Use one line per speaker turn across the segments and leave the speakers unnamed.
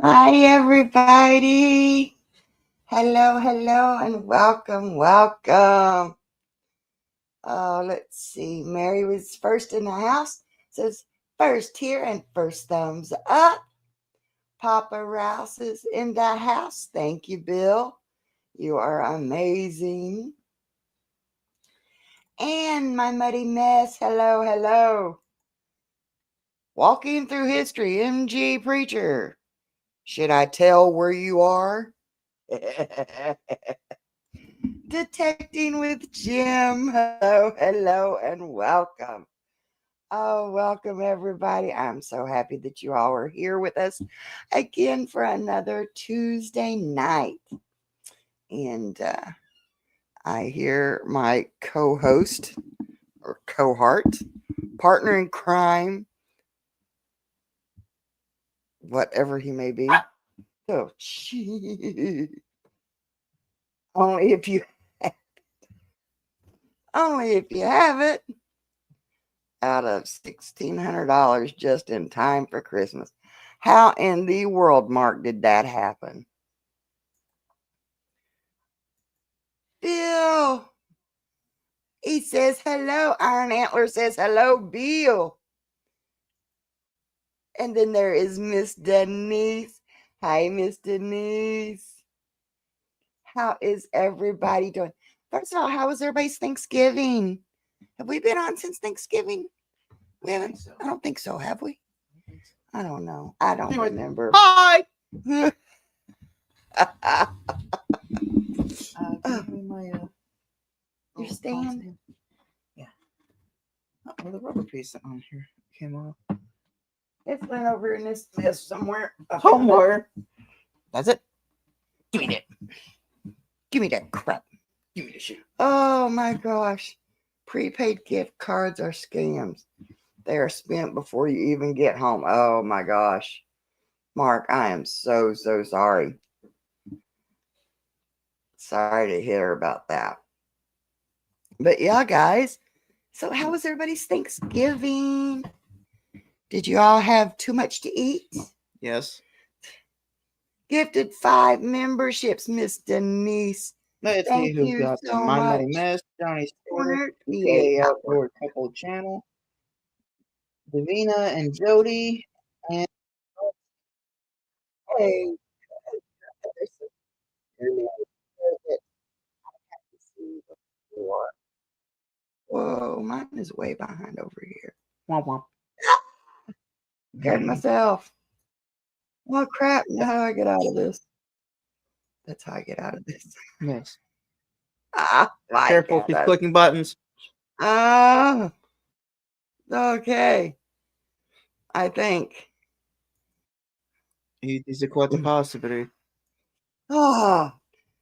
Hi, everybody. Hello, hello, and welcome, welcome. Oh, let's see. Mary was first in the house. Says first here and first thumbs up. Papa Rouse is in the house. Thank you, Bill. You are amazing. And my muddy mess. Hello, hello. Walking through history, MG Preacher. Should I tell where you are? Detecting with Jim. Hello, hello, and welcome. Oh, welcome, everybody. I'm so happy that you all are here with us again for another Tuesday night. And I hear my co-host or cohort, partner in crime, whatever he may be. Oh, gee. Only if you have it. Out of $1,600 just in time for Christmas. How in the world, Mark, did that happen? Bill. He says hello. Iron Antler says hello, Bill. And then there is Miss Denise. Hi, Miss Denise. How is everybody doing? First of all, how was everybody's Thanksgiving? Have we been on since Thanksgiving? We haven't. I don't think so. Have we? I don't know. I don't remember.
Hi.
Your stand?
Yeah. Oh, the rubber piece on here came off.
It's went over in this mess somewhere.
Somewhere.
That's it. Give me that. Give me that crap.
Give me the shit.
Oh my gosh. Prepaid gift cards are scams. They are spent before you even get home. Oh my gosh. Mark, I am so sorry. Sorry to hear about that. But yeah, guys. So how was everybody's Thanksgiving? Did you all have too much to eat?
Yes.
Gifted 5 memberships, Miss Denise.
Let's see who got
so
them. My
much.
Muddy Mess, Johnny Stewart,
PA
PA Outdoor Couple Channel, Davina and Jody, and
Hey. Whoa, mine is way behind over here.
Womp womp.
Scared myself. Oh crap! Now how do I get out of this? That's how I get out of this.
Yes.
Careful,
keep clicking buttons.
Okay. I think.
It is quite a possibility.
Oh,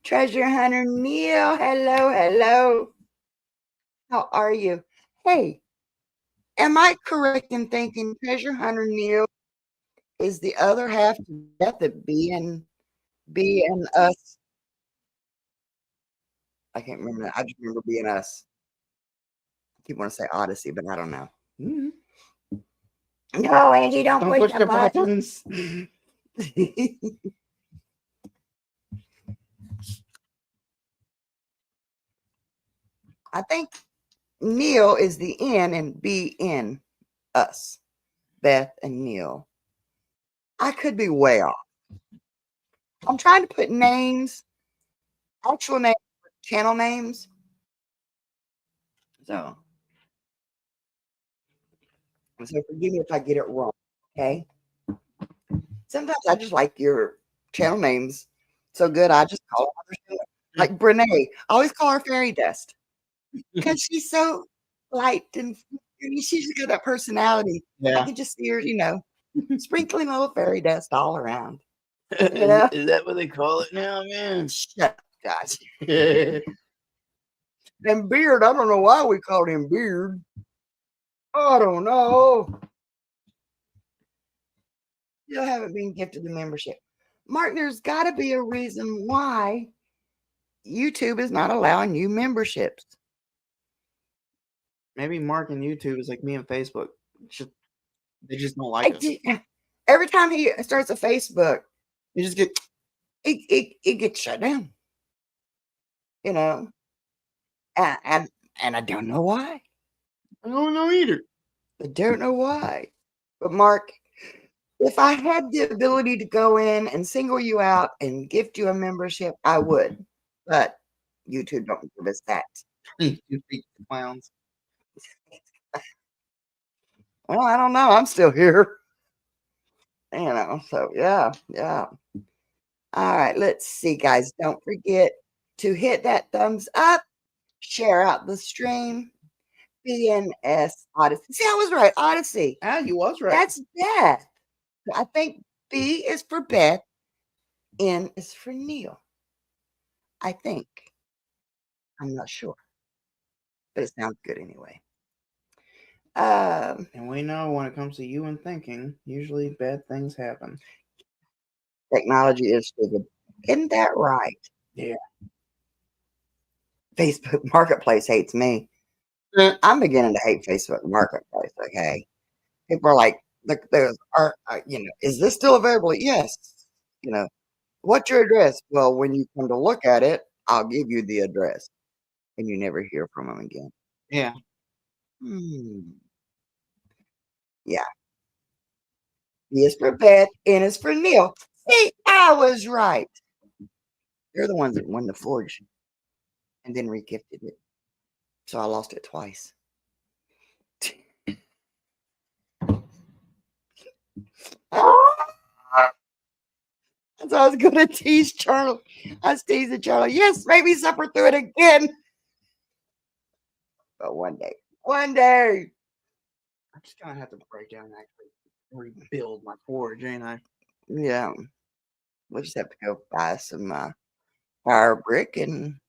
Treasure Hunter Neil. Hello, hello. How are you? Hey, am I correct in thinking Treasure Hunter Neil is the other half of Death at B and Us? I can't remember that. I just remember being Us. I keep want to say Odyssey, but I don't know. No, Angie, don't push the buttons. I think Neil is the N and B in Us. Beth and Neil. I could be way off. I'm trying to put names, actual names, channel names. So forgive me if I get it wrong. Okay. Sometimes I just like your channel names so good. I just call her like Brene. I always call her Fairy Dust because she's so light and she's got that personality.
Yeah.
I can just see her, Sprinkling a little fairy dust all around. You know?
Is that what they call it now, man?
Shut up, guys. And Beard, I don't know why we called him Beard. I don't know. Still haven't been gifted the membership. Martin, there's got to be a reason why YouTube is not allowing you memberships.
Maybe Mark and YouTube is like me and Facebook. They just don't like us.
Every time he starts a Facebook,
You just get
it gets shut down. You know, and I don't know why.
I don't know either.
I don't know why. But Mark, if I had the ability to go in and single you out and gift you a membership, I would. But YouTube don't give us that.
You big clowns.
Well, I don't know. I'm still here. You know, so yeah. All right, let's see, guys. Don't forget to hit that thumbs up, share out the stream. BNS Odyssey. See, I was right. Odyssey.
Ah, you was right.
That's Beth. I think B is for Beth. N is for Neil. I think. I'm not sure. But it sounds good anyway.
And we know when it comes to you and thinking, usually bad things happen.
Technology is stupid. Isn't that right?
Yeah.
Facebook Marketplace hates me. I'm beginning to hate Facebook Marketplace. Okay. People are like, is this still available? Yes. What's your address? Well, when you come to look at it, I'll give you the address. And you never hear from them again.
Yeah.
Yeah. B is for Beth. N is for Neil. See, I was right. They're the ones that won the Forge and then regifted it. So I lost it twice. So I was going to tease Charlie. I was teasing Charlie. Yes, maybe suffer through it again. But one day.
I'm just going to have to break down and actually rebuild my Forge, ain't I?
Yeah. We'll just have to go buy some fire brick and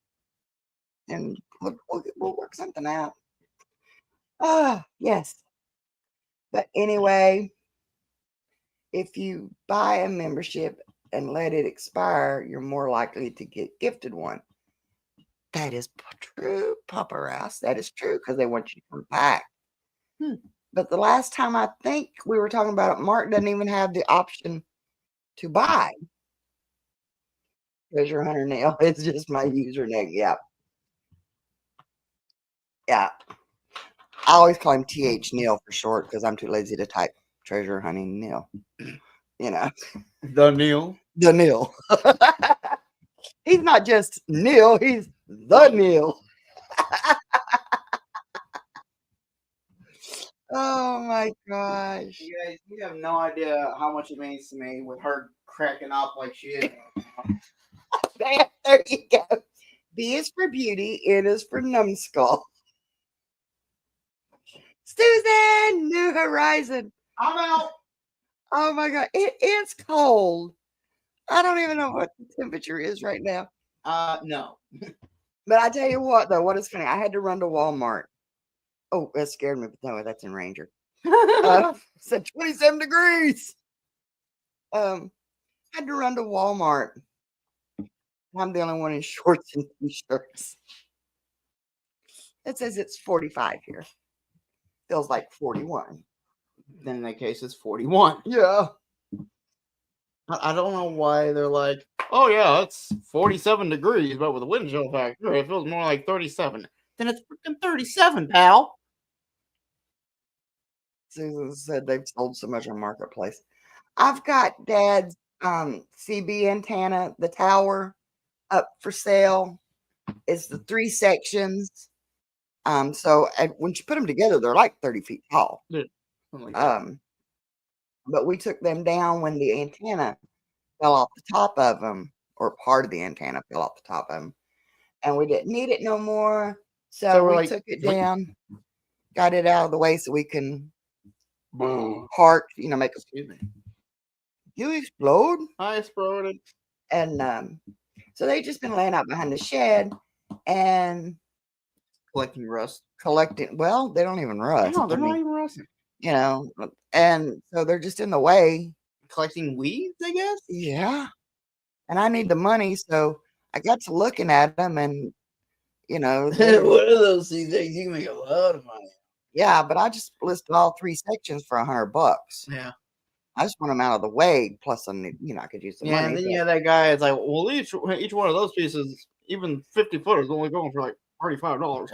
we'll work something out. Yes. But anyway, if you buy a membership and let it expire, you're more likely to get gifted one. That is true, Papa Rouse. That is true because they want you to come back. But the last time I think we were talking about it, Mark doesn't even have the option to buy. Treasure Hunter Nail. It's just my username. Yeah. I always call him TH Neil for short because I'm too lazy to type treasure hunting Neil.
The Neil.
The Neil. He's not just Neil, he's the Neil. Oh my gosh.
You guys, you have no idea how much it means to me with her cracking up like she is.
There you go. B is for beauty, N is for numbskull. Susan, New Horizon.
I'm out.
Oh my God. It is cold. I don't even know what the temperature is right now.
No.
But I tell you what, though, what is funny, I had to run to Walmart. Oh, that scared me, but no, that's in Ranger. Said 27 degrees. Had to run to Walmart. I'm the only one in shorts and t-shirts. It says it's 45 here. Feels like 41.
Then in that case, it's 41.
Yeah.
I don't know why they're like, oh yeah, it's 47 degrees, but with a wind chill factor, it feels more like 37. Then it's freaking 37, pal.
Susan said they've sold so much on Marketplace. I've got Dad's CB antenna, the tower, up for sale. It's the 3 sections. So when you put them together, they're like 30 feet tall.
Yeah.
But we took them down when the antenna fell off the top of them, or part of the antenna fell off the top of them, and we didn't need it no more. So we took it down, got it out of the way so we can
Boom.
heart, make a
Excuse me.
you explode.
I exploded.
And so they just been laying out behind the shed and
Collecting rust.
collecting. Well, they don't even rust.
No, they're
I
not
mean,
even rusting.
And so they're just in the way.
Collecting weeds, I guess.
Yeah. And I need the money, so I got to looking at them, and they're-
What are those things? You make a lot of money.
yeah. But I just listed all 3 sections for $100.
Yeah.
I just want them out of the way. Plus, I could use the
Yeah,
money.
and then
but-
you have that guy. It's like, well, each one of those pieces, even 50 footers, only going for like $35.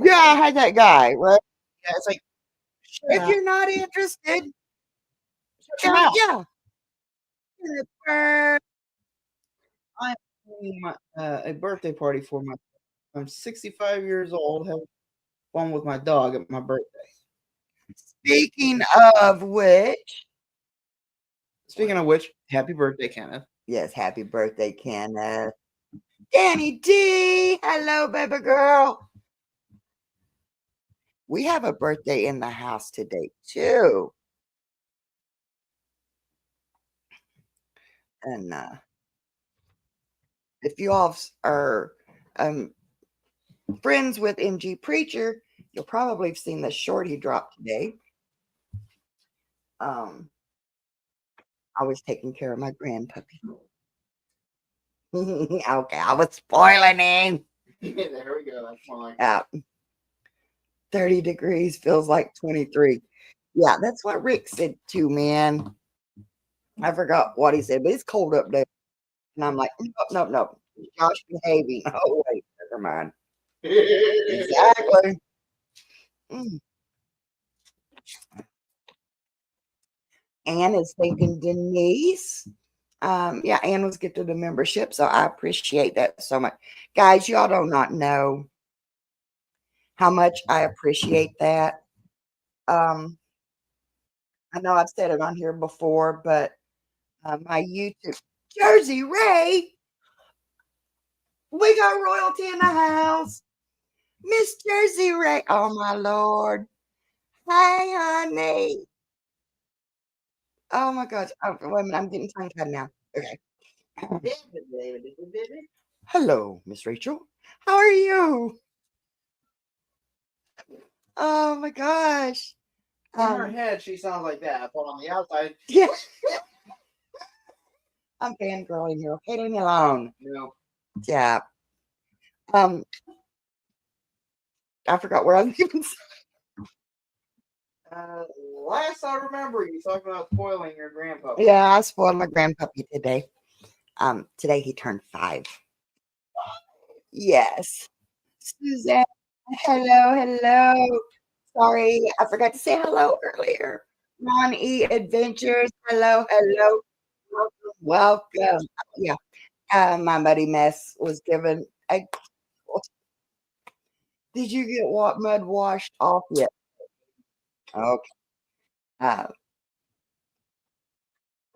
Yeah, I had that guy. Right?
Yeah, it's like,
If you're not interested,
shut your mouth.
yeah.
I'm having a birthday party for my. I'm 65 years old. Have fun with my dog at my birthday.
Speaking of which,
Happy birthday, Kenneth.
yes, happy birthday, Kenneth. Danny D, hello, baby girl. We have a birthday in the house today, too. And if you all are friends with MG Preacher, you'll probably have seen the short he dropped today. I was taking care of my grandpuppy. Okay, I was spoiling him.
There we go. That's fine.
30 degrees feels like 23. Yeah, that's what Rick said too, man. I forgot what he said, but it's cold up there. And I'm like, nope. Josh behaving. Oh, wait, never mind. Exactly. Anne is thanking Denise. Yeah, Anne was gifted a membership, so I appreciate that so much. Guys, y'all do not know how much I appreciate that. I know I've said it on here before, but my YouTube, Jersey Ray, we got royalty in the house. Miss Jersey Ray. Oh, my Lord. Hi, honey. Oh, my gosh. Oh, wait a minute. I'm getting tongue-tied now. Okay. Hello, Miss Rachel. How are you? Oh, my gosh.
In her head, she sounds like that, but on the outside,
Yeah. I'm fangirling here. Okay, leave me alone. Yeah. I forgot where I was even.
Last I remember, you talking about spoiling your grandpa.
Yeah, I spoiled my grandpuppy today. Today he turned 5. Yes. Suzanne, hello. Sorry, I forgot to say hello earlier. Ron E. Adventures, hello. Welcome. Yeah. My buddy Mess was given a. Did you get mud washed off yet? Okay.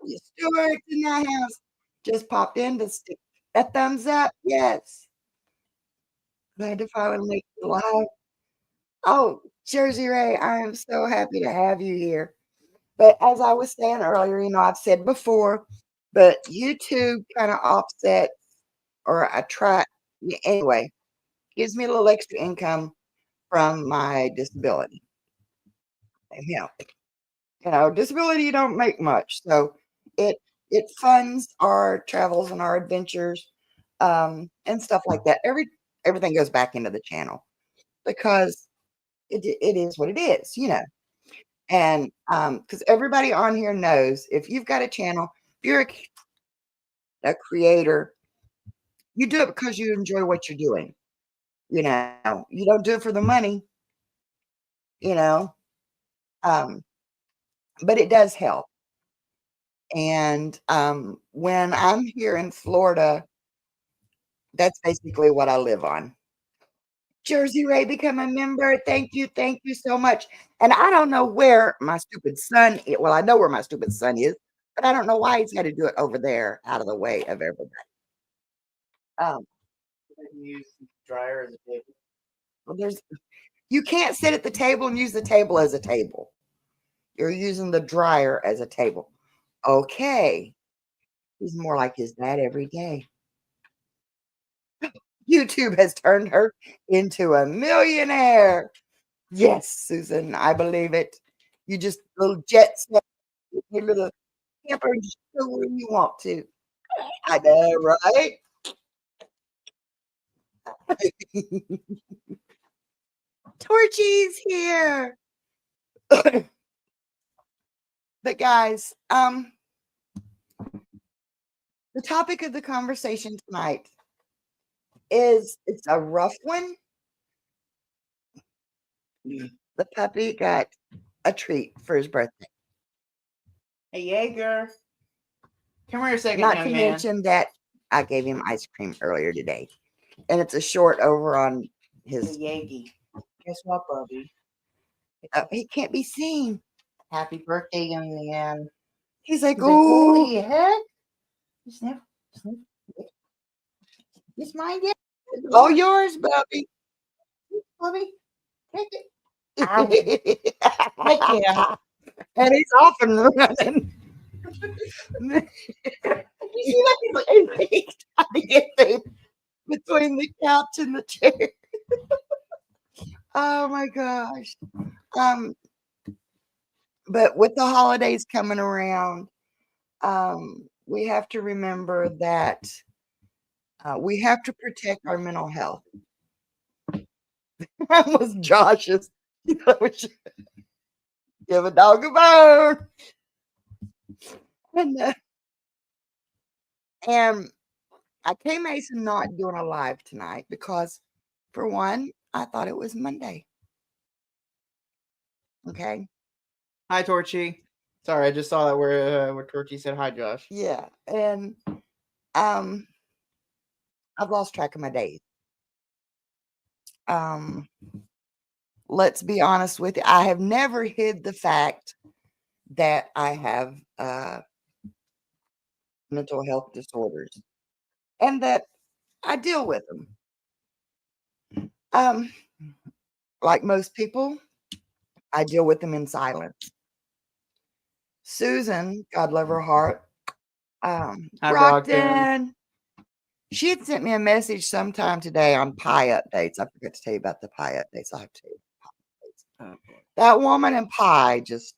Stuart in the house just popped in to stick a thumbs up. Yes. Glad to finally make it live. Oh, Jersey Ray, I am so happy to have you here. But as I was saying earlier, I've said before, but YouTube kind of offsets or attract anyway, gives me a little extra income from my disability. Disability you don't make much. So it funds our travels and our adventures, and stuff like that. Everything goes back into the channel because it is what it is, And because everybody on here knows if you've got a channel, if you're a creator, you do it because you enjoy what you're doing. You don't do it for the money, but it does help. And when I'm here in Florida, that's basically what I live on. Jersey Ray, become a member. Thank you so much. And I don't know where my stupid son is. Well, I know where my stupid son is, but I don't know why he's got to do it over there out of the way of everybody.
Use dryer as a table.
Well, you can't sit at the table and use the table as a table. You're using the dryer as a table. Okay. He's more like his dad every day. YouTube has turned her into a millionaire. Yes, Susan, I believe it. You just little jet set your little camper and just go where you want to. I know, right? Torchy's here. But guys, the topic of the conversation tonight is it's a rough one. The puppy got a treat for his birthday.
Hey, Jaeger. Come here a second,
Not
young
to
man.
mention that I gave him ice cream earlier today. And it's a short over on his.
Yankee. Guess what, Bubby?
He can't be seen.
Happy birthday, young man.
He's like,
He's like,
oh,
holy heck. Sniff. It's mine, yeah.
All yours, Bubby.
Bubby. Take it.
Heck yeah. And he's off and running. You see that? He's trying to get between the couch and the chair. Oh my gosh. But with the holidays coming around, we have to remember that we have to protect our mental health. That was Josh's. Give a dog a bone. And I came Mason not doing a live tonight because, for one, I thought it was Monday. Okay.
Hi, Torchy. Sorry, I just saw that where Torchy said hi, Josh.
Yeah, and I've lost track of my days. Let's be honest with you. I have never hid the fact that I have mental health disorders and that I deal with them. Like most people, I deal with them in silence. Susan, God love her heart,
Hi,
Brockton. She had sent me a message sometime today on pie updates. I forgot to tell you about the pie updates. I'll have to tell you. That woman and pie just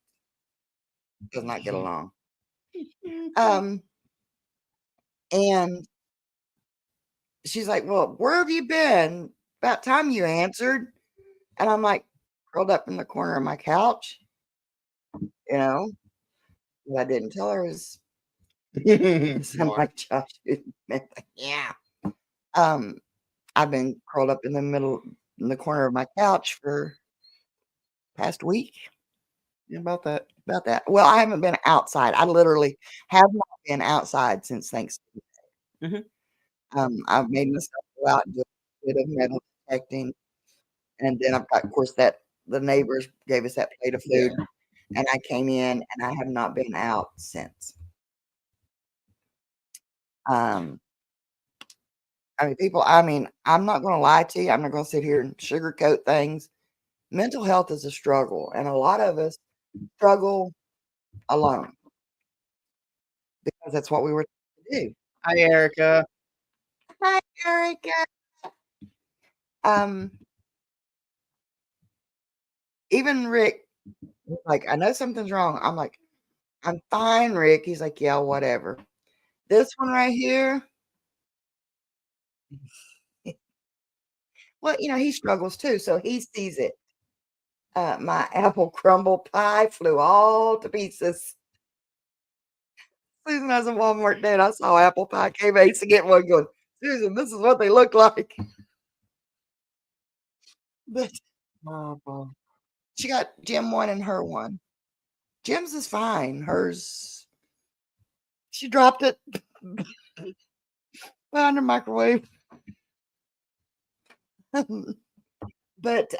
does not get along. And she's like, well, where have you been? About time you answered. And I'm like, curled up in the corner of my couch. You know, what I didn't tell her is I'm like Josh. Yeah. I've been curled up in the corner of my couch for past week.
Yeah, about that.
Well, I haven't been outside. I literally have not been outside since Thanksgiving. I've made myself go out and do a bit of metal detecting. And then I've got, of course, that the neighbors gave us that plate of food. And I came in and I have not been out since. I mean, I'm not going to lie to you. I'm not going to sit here and sugarcoat things. Mental health is a struggle, and a lot of us struggle alone because that's what we were to do.
Hi, Erica.
Hi, Erica. Even Rick, like, I know something's wrong. I'm like, I'm fine, Rick. He's like, yeah, whatever. This one right here. Well, he struggles too, so he sees it. My apple crumble pie flew all to pieces. Susan has a Walmart day, and I saw apple pie. Came Ace to get one going, Susan, this is what they look like. But she got Jim one and her one. Jim's is fine. Hers, she dropped it behind the microwave. But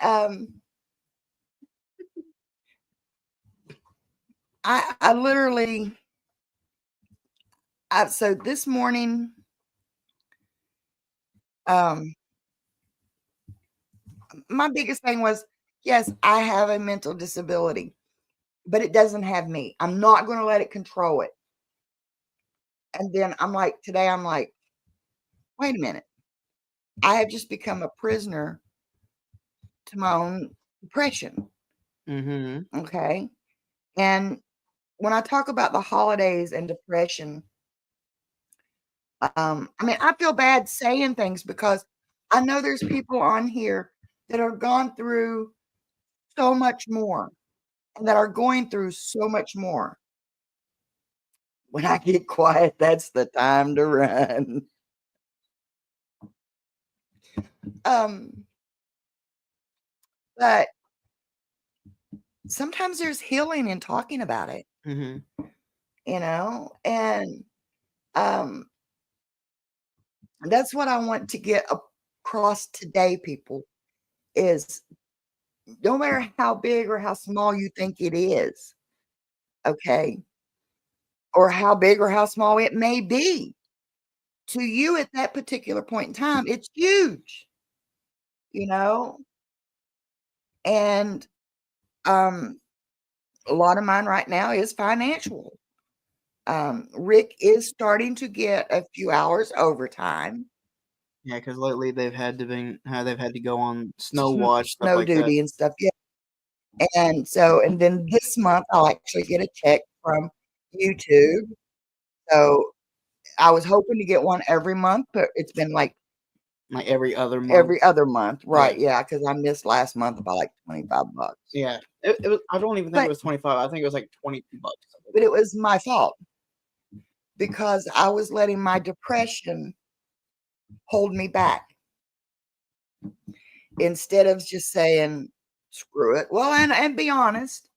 I literally, so this morning, my biggest thing was, yes, I have a mental disability. but it doesn't have me. I'm not going to let it control it. And then I'm like, today, I'm like, wait a minute. I have just become a prisoner to my own depression.
Mm-hmm.
Okay. And when I talk about the holidays and depression, I mean, I feel bad saying things because I know there's people on here that have gone through so much more and that are going through so much more. When I get quiet, that's the time to run. Um, but sometimes there's healing in talking about it,
Mm-hmm.
and um, that's what I want to get across today, people, is no matter how big or how small you think it is, okay, or how big or how small it may be, to you at that particular point in time, it's huge, you know? And um, a lot of mine right now is financial. Rick is starting to get a few hours overtime,
Yeah, because lately they've had to go on snow watch, stuff
snow
like that.
duty and stuff. Yeah. And then this month I'll actually get a check from YouTube. So I was hoping to get one every month, but it's been like
Like every other month.
every other month. Right.
Yeah.
Yeah. Because I missed last month by like $25.
Yeah. It was, I don't even think
But
it was 25. I think it was like 22 bucks.
but it was my fault because I was letting my depression hold me back instead of just saying, screw it. Well, and be honest,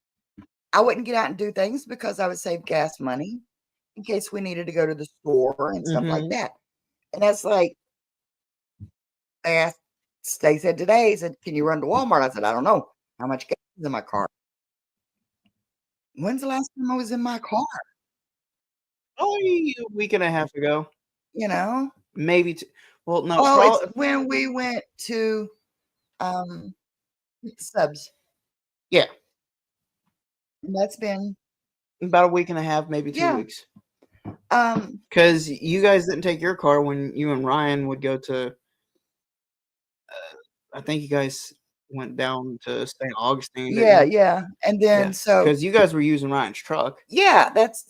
I wouldn't get out and do things because I would save gas money in case we needed to go to the store and stuff like
Mhm.
that. And that's like, they said today, he said, can you run to Walmart? I said, I don't know. How much gas is in my car? When's the last time I was in my car?
Probably a week and a half ago.
You know?
Maybe two. Well, no,
Oh, it's
probably.
when we went to Subs.
Yeah,
And that's been
about a week and a half, maybe 2
yeah.
weeks.
Um
Because you guys didn't take your car when you and Ryan would go to. I think you guys went down to St. Augustine.
yeah,
Didn't you?
yeah. And then
Yeah,
so
because you guys were using Ryan's truck.
yeah, that's.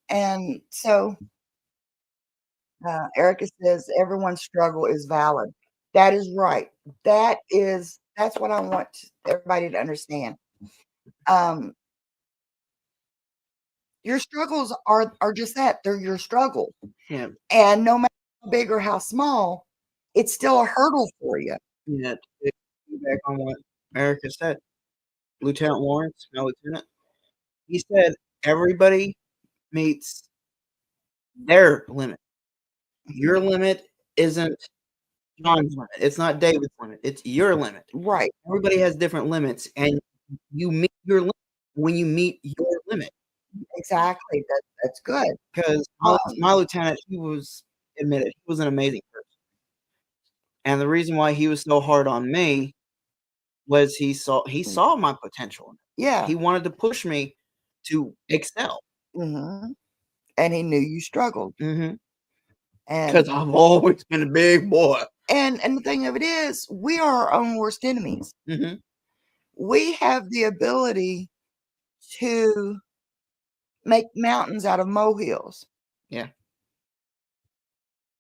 And so Erica says everyone's struggle is valid. That is right. That's what I want everybody to understand. Um, your struggles are just that. They're your struggle.
Yeah.
And no matter how big or how small, it's still a hurdle for you.
Yeah. To back on what Erica said, Lieutenant Lawrence, my lieutenant, he said everybody meets their limit. Your limit isn't John's limit. It's not David's limit. It's your limit.
Right.
Everybody has different limits, and you meet your limit when you meet your limit.
Exactly. That's good.
Because my lieutenant, he was admitted he was an amazing person, and the reason why he was so hard on me was he saw my potential.
Yeah.
He wanted to push me to excel.
Mm-hmm. And he knew you struggled.
Mm-hmm.
And
Because I've always been a big boy.
and the thing of it is, we are our own worst enemies.
Mm-hmm.
We have the ability to make mountains out of molehills.
Yeah.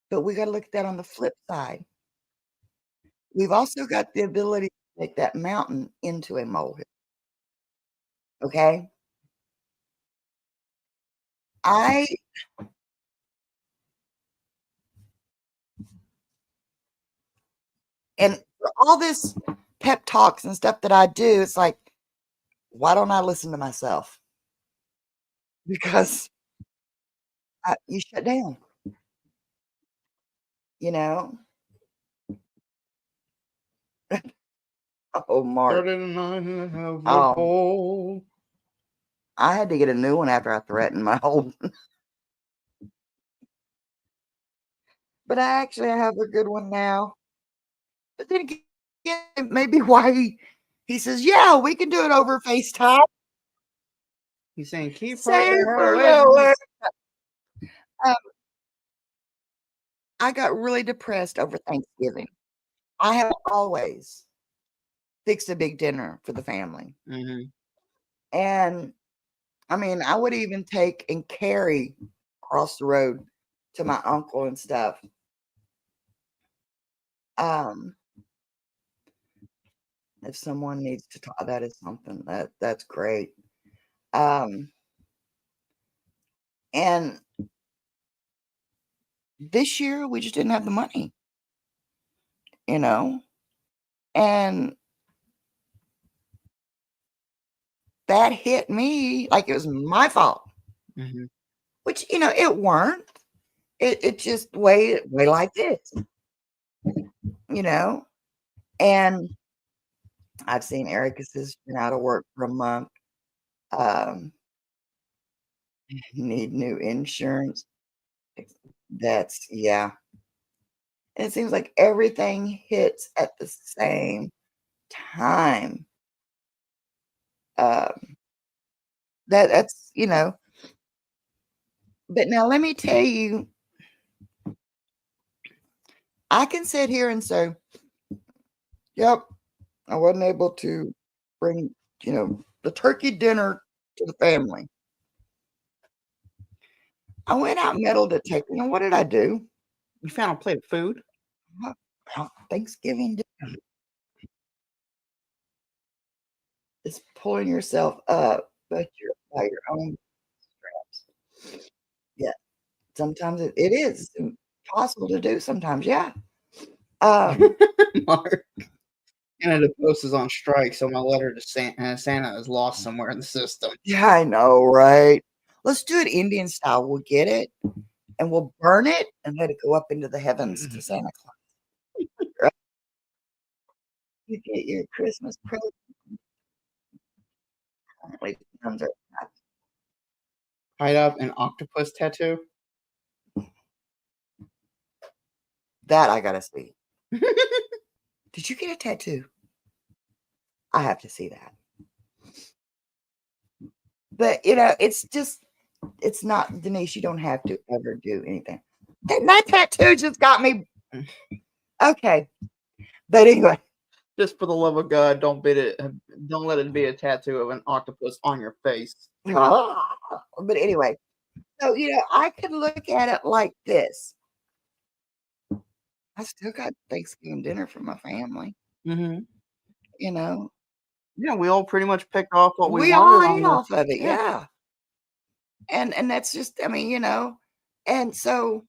But we got to look at that on the flip side. We've also got the ability to make that mountain into a molehill. Okay. And for all this pep talks and stuff that I do, it's like, why don't I listen to myself? Because you shut down, you know? Oh, Mark.
39
I had to get a new one after I threatened my old one. But I actually have a good one now. But then again, maybe why he says, yeah, we can do it over FaceTime.
He's saying, keep her
Save
the hell
for
away from me.
Um, I got really depressed over Thanksgiving. I have always fixed a big dinner for the family.
Mhm.
And I mean, I would even take and carry across the road to my uncle and stuff. Um, if someone needs to talk, that is something that's great. Um, and this year we just didn't have the money, you know, and that hit me like it was my fault,
Mhm.
which it weren't. It just way like this, you know. And I've seen Erica's has been out of work for a month. Um, need new insurance. That's yeah. And it seems like everything hits at the same time. Um, that's. But now let me tell you, I can sit here and say, "Yep, I wasn't able to bring, the turkey dinner to the family." I went out metal detecting, and what did I do?
You found a plate of food?
Thanksgiving dinner is pulling yourself up, but you're by your own straps. Yeah, sometimes it is impossible to do. Sometimes, yeah.
Mark. Canada Post is on strike, so my letter to Santa is lost somewhere in the system.
Yeah, I know, right? Let's do it Indian style. We'll get it and we'll burn it and let it go up into the heavens to Santa Claus. Right? You get your Christmas present. Currently, times are
Tied up an octopus tattoo.
that I gotta see. Did you get a tattoo? I have to see that. But it's not Denise. You don't have to ever do anything. That tattoo just got me. Okay, but anyway,
Just for the love of God, don't let it be a tattoo of an octopus on your face.
but anyway, so I could look at it like this. I still got Thanksgiving dinner for my family.
Mhm.
You know,
Yeah, we all pretty much picked off what we
we all
wanted on
ate
the
off of it,
yeah.
yeah. And that's just, I mean, and so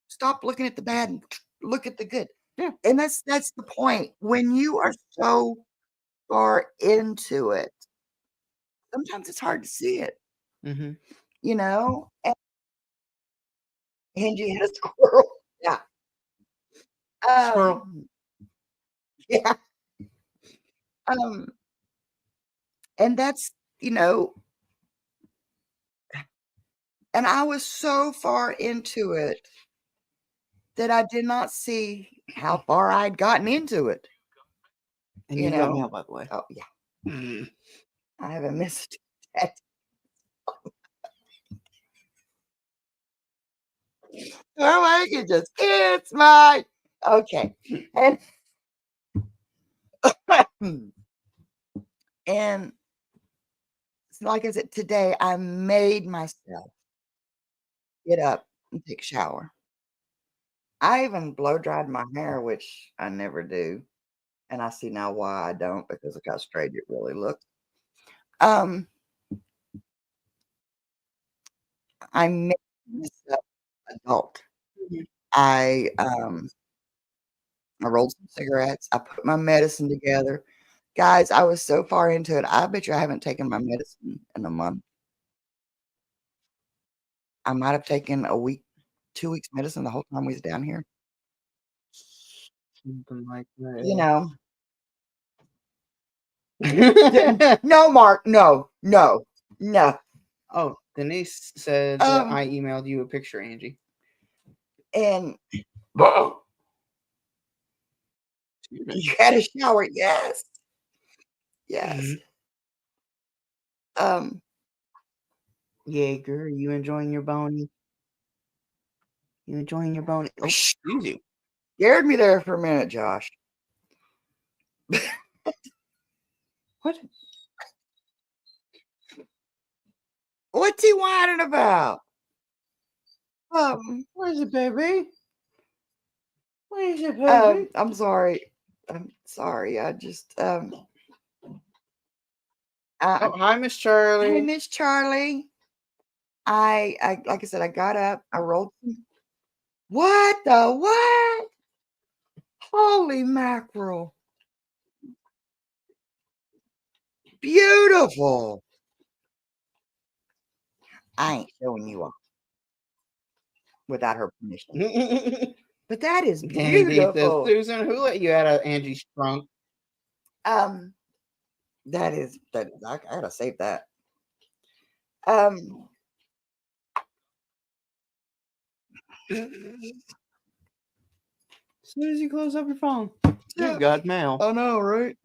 stop looking at the bad and look at the good.
Yeah.
And that's the point. When you are so far into it, sometimes it's hard to see it,
Mhm.
and Angie had a squirrel. Yeah.
Squirrel.
Yeah. Um, and that's, you know, and I was so far into it that I did not see how far I'd gotten into it.
And
You
you got
know?
mail, by the way.
Oh yeah.
Mm.
I haven't missed that. Oh, I can just it's my okay. And and like I said, today I made myself get up and take a shower. I even blow dried my hair, which I never do. And I see now why I don't because look how straight it really looks. Um, I made myself adult.
Mhm.
I rolled some cigarettes. I put my medicine together. Guys, I was so far into it. I bet you I haven't taken my medicine in a month. I might have taken a week, 2 weeks medicine the whole time we was down here.
Something like that.
You know?
Yeah.
No, Mark. No, no, no.
Oh, Denise said that
Um,
I emailed you a picture, Angie.
and you had a shower. Yes. Yes.
Mhm.
Um,
Jaeger, are you enjoying your bony? You enjoying your bony? Oh, excuse you.
Scared me there for a minute, Josh.
What?
What's he whining about?
What is it, baby? What is it, baby?
I'm sorry. I'm sorry. I just
Oh, hi, Miss Charlie.
Hey, Miss Charlie. I like I said, I got up, I rolled. What the what? Holy mackerel. Beautiful. I ain't showing you off without her permission. But that is beautiful.
Susan, who let you out of Angie's trunk?
That is I gotta save that.
As soon as you close up your phone,
Yeah.
you've got mail.
I know, right?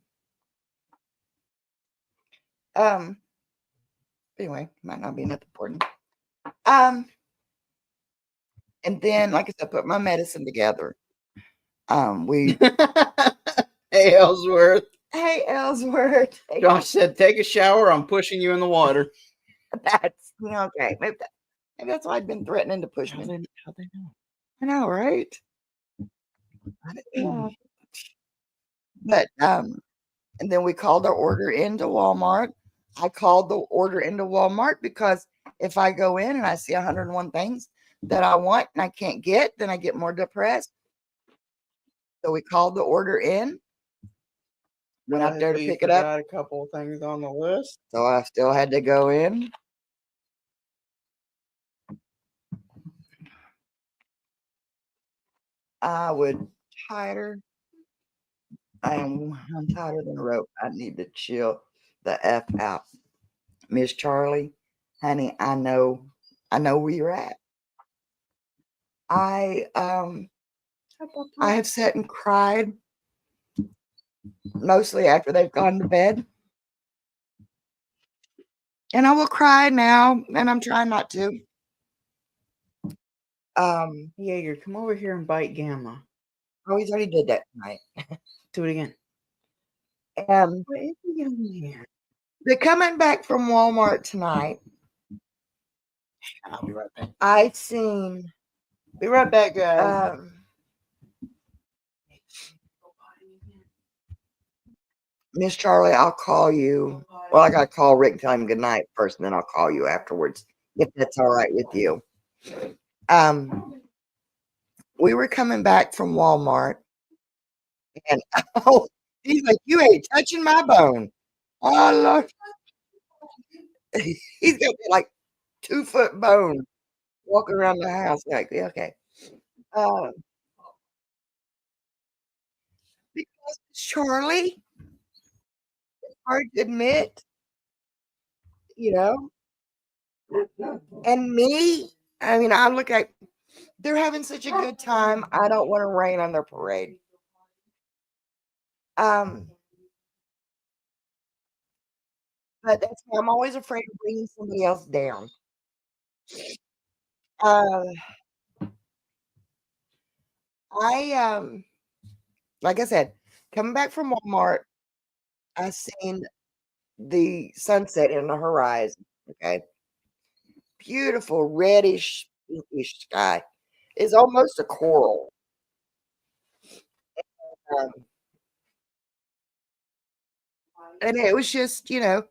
Anyway, might not be enough important. And then, like I said, put my medicine together. We
Hey, Ellsworth.
Hey, Ellsworth.
Josh said, take a shower. I'm pushing you in the water.
That's okay. Maybe that's why I've been threatening to push me.
How'd they know?
I know, right? But and then we called our order into Walmart. I called the order into Walmart because if I go in and I see 101 things that I want and I can't get, then I get more depressed. So we called the order in. Went out there to pick it up.
Got a couple of things on the list.
So I still had to go in. I would tighter. I'm tighter than a rope. I need to chill the F out. Miss Charlie, honey, I know where you're at. I have sat and cried mostly after they've gone to bed. And I will cry now, and I'm trying not to.
Jaeger, come over here and bite Gamma.
Oh, he's already did that tonight.
Do it again.
What is he doing here? They're coming back from Walmart tonight.
I'll be right back.
I seen.
Be right back, guys.
Miss Charlie, I'll call you. Well, I gotta call Rick and tell him good night first, and then I'll call you afterwards, if that's all right with you. We were coming back from Walmart, and oh, he's like, "You ain't touching my bone." Oh Lord, he's got like 2-foot bone walking around the house. Like, yeah, okay. Because Charlie, hard to admit, and me. I mean, I look at they're having such a good time. I don't want to rain on their parade. But that's why I'm always afraid of bringing somebody else down. I like I said, coming back from Walmart, I seen the sunset in the horizon. Okay, beautiful reddish, pinkish sky. It's almost a coral. And it was just, and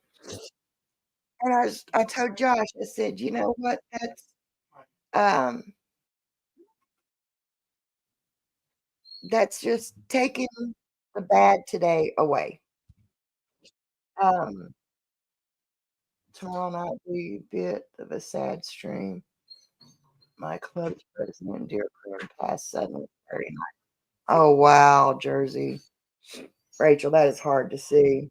I told Josh, I said, you know what? That's just taking the bad today away. Tomorrow night be a bit of a sad stream. My club's president, dear prayer, passed suddenly Saturday night. Oh wow, Jersey. Rachel, that is hard to see.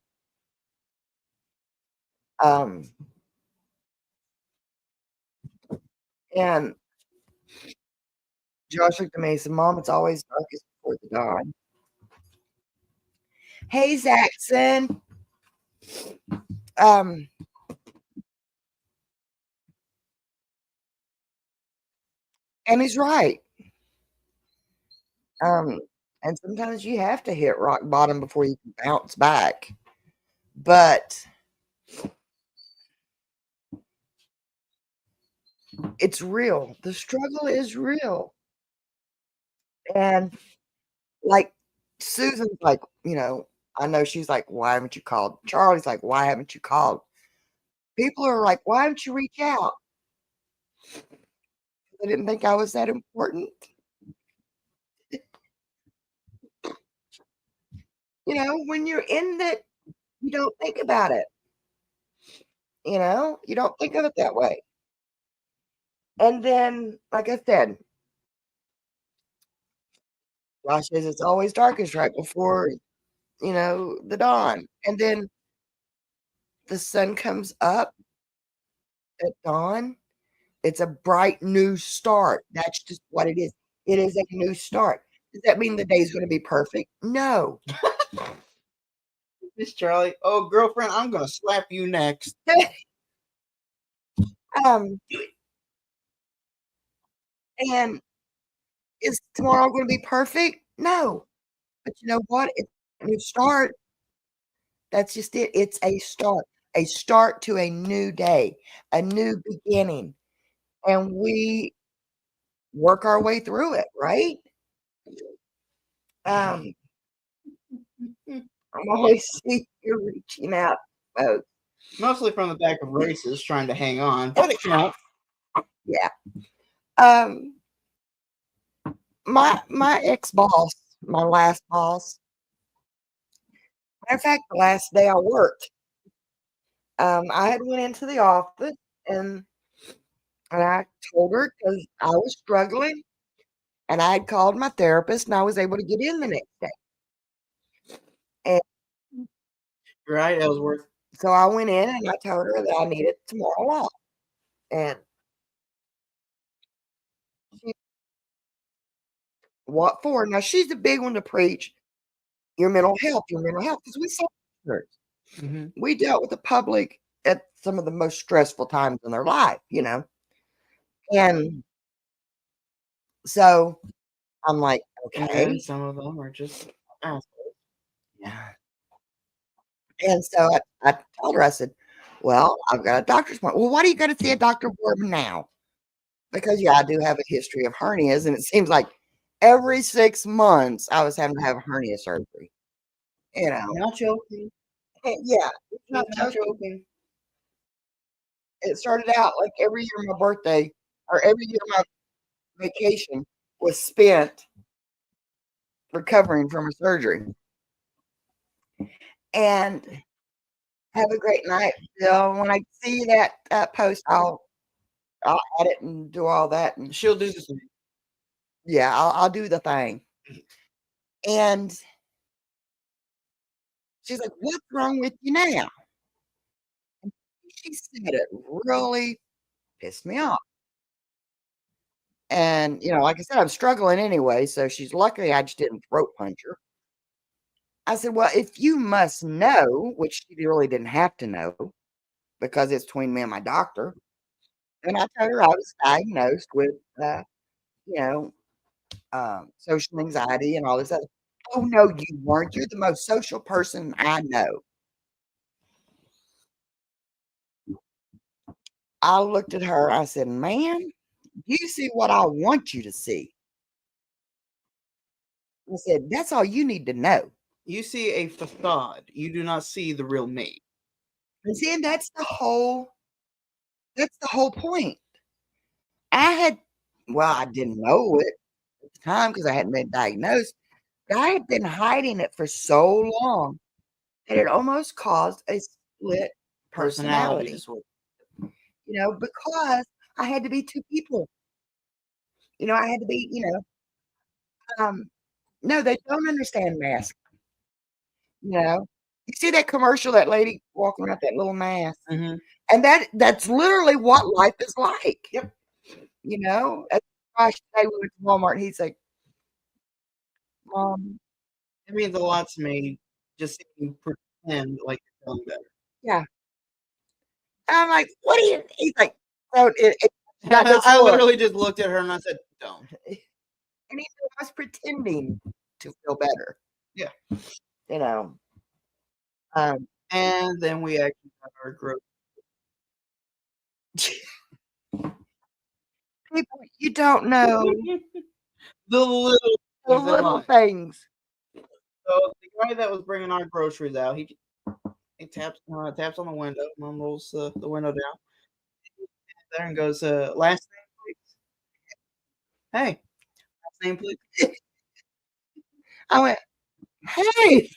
And Josh looked at me and said, Mom, it's always darkest before the dawn. Hey, Zaxon. And he's right. Um, and sometimes you have to hit rock bottom before you can bounce back. But it's real. The struggle is real. And like Susan's like, I know she's like, why haven't you called? Charlie's like, why haven't you called? People are like, why don't you reach out? I didn't think I was that important. When you're in it, you don't think about it. You don't think of it that way. And then, like I said, Josh says it's always darkest right before, the dawn. And then the sun comes up at dawn. It's a bright new start. That's just what it is. It is a new start. Does that mean the day's going to be perfect? No.
Miss Charlie, oh, girlfriend, I'm going to slap you next.
And is tomorrow going to be perfect? No. But you know what? It's a new start. That's just it. It's a start to a new day, a new beginning. And we work our way through it, right? I'm always see you reaching out, folks.
Mostly from the back of races, trying to hang on, but it counts.
Yeah. My ex-boss, my last boss. Matter of fact, the last day I worked, I had went into the office and I told her because I was struggling, and I had called my therapist, and I was able to get in the next day. And
right, Ellsworth.
So I went in and I told her that I needed tomorrow off. And she, what for? Now she's the big one to preach your mental health, because we saw her.
Mm-hmm.
We dealt with the public at some of the most stressful times in their life, And so I'm like, okay.
And some of them are just assholes.
Yeah. And so I told her, I said, well, I've got a doctor's appointment. Well, why do you got to see a doctor for them now? Because, I do have a history of hernias, and it seems like every 6 months I was having to have hernia surgery.
Not joking.
Yeah, it's not joking. It started out like every year my birthday or every year my vacation was spent recovering from a surgery. And have a great night, Bill. When I see that post, I'll add it and do all that, and
she'll do the thing.
Yeah, I'll do the thing. And she's like, "What's wrong with you now?" And she said it really pissed me off. And like I said, I'm struggling anyway, so she's lucky I just didn't throat punch her. I said, "Well, if you must know," which she really didn't have to know because it's between me and my doctor. And I told her I was diagnosed with, social anxiety and all this other. Oh, no, you weren't. You're the most social person I know. I looked at her. I said, "Ma'am, you see what I want you to see." I said, "That's all you need to know."
You see a facade. You do not see the real me.
And see, that's the whole point. I didn't know it at the time because I hadn't been diagnosed. But I had been hiding it for so long that it almost caused a split personality disorder. Because I had to be two people. I had to be, no, they don't understand masks. You see that commercial, that lady walking around with that little mask,
mm-hmm.
And that's literally what life is like.
Yep.
That's why today we went to Walmart, and he's like, "Mom,"
it means a lot to me. Just pretend like you're feeling better.
Yeah. And I'm like, "What are you?" He's like, so
I literally just looked at her and I said, Don't.
And he knew I was pretending to feel better.
Yeah.
You know. Um,
And then we actually got our growth.
people, you don't know
The little
the
things in
little
life.
things.
So the guy that was bringing our groceries out, he taps on the window. Mom rolls the window down there and goes, "Last name, please." Hey, last name, please.
I went, hey,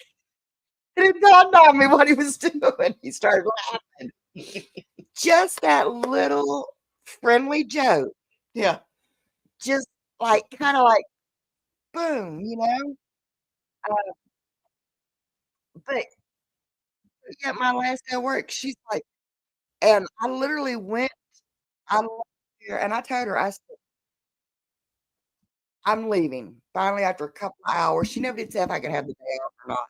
it dawned on me what he was doing. He started laughing. Just that little friendly joke.
Yeah.
Just like kind of like boom, you know. Uh, but yeah, my last day of work, she's like, and I literally went. I left here, and I told her, I said, I'm leaving. Finally, after a couple of hours, she never did say if I could have the day off or not.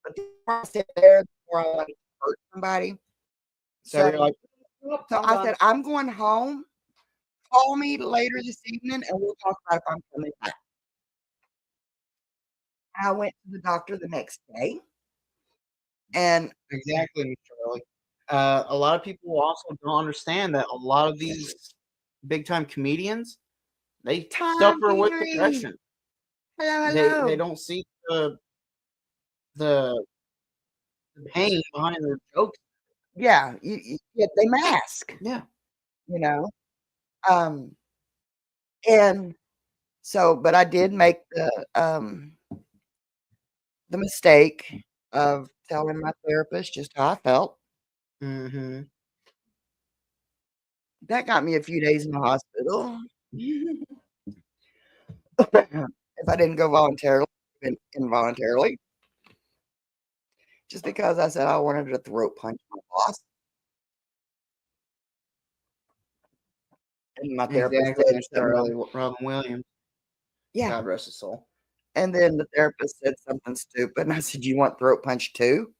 But the more I sit there, the more I wanted to hurt somebody.
So you're
So,
like, "Nope,
so
I'm
I
done."
said, I'm going home. Call me later this evening, and we'll talk about if I'm coming back. I went to the doctor the next day, and
Exactly, Miss Charlie. A lot of people also don't understand that a lot of these big time comedians, they
Tom
suffer with
Perry.
depression.
Hello,
They
hello.
don't see the pain behind their jokes.
Yeah, yeah, they mask,
Yeah.
you know. Um, and so, but I did make the mistake of telling my therapist just how I felt.
Mhm.
That got me a few days in the hospital. If I didn't go voluntarily, even involuntarily, just because I said I wanted to throat punch my boss. And my therapist
Exactly,
said
Miss
something
Charlie. Robin Williams,
yeah.
God rest his soul.
And then the therapist said something stupid, and I said, "You want throat punch too?"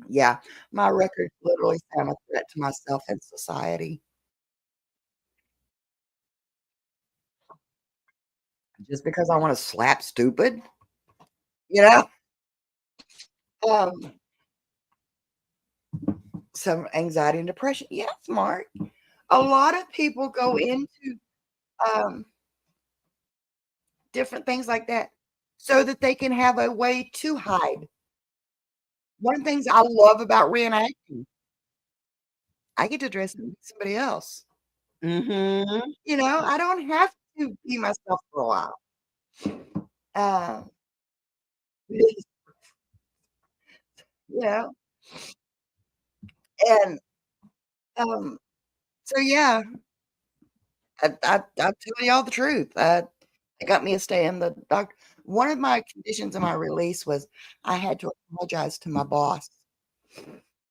Yeah, my record literally say I'm a threat to myself and society. Just because I wanna slap stupid, you know? Um, some anxiety and depression. Yes, Mark. A lot of people go into, um, different things like that so that they can have a way to hide. One of the things I love about reenacting, I get to dress and be somebody else.
Mhm.
You know, I don't have to be myself for a while. Uh, you know, and, um, so yeah, I'm telling y'all the truth. It got me to stay in the doc one of my conditions of my release was I had to apologize to my boss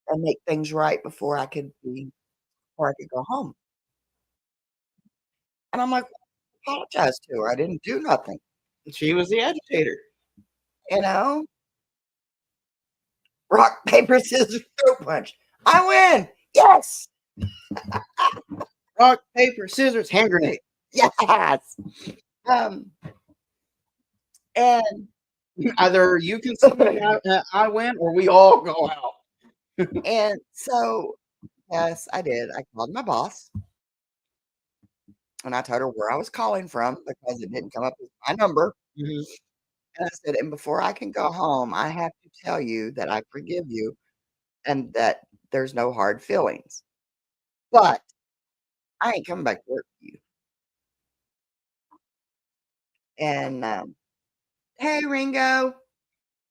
and make things right before I could go home. And I'm like, "Apologize to her. I didn't do nothing."
She was the agitator.
You know? Rock, paper, scissors, throat punch. I win. Yes.
Rock, paper, scissors, hand grenade.
Yes. Um, and
Either you can see I win, or we all go out.
and so yes, I did. I called my boss and I told her where I was calling from because it didn't come up with my number.
Mhm.
And I said, and before I can go home, I have to tell you that I forgive you and that there's no hard feelings. But I ain't coming back to work for you. And hey, Ringo,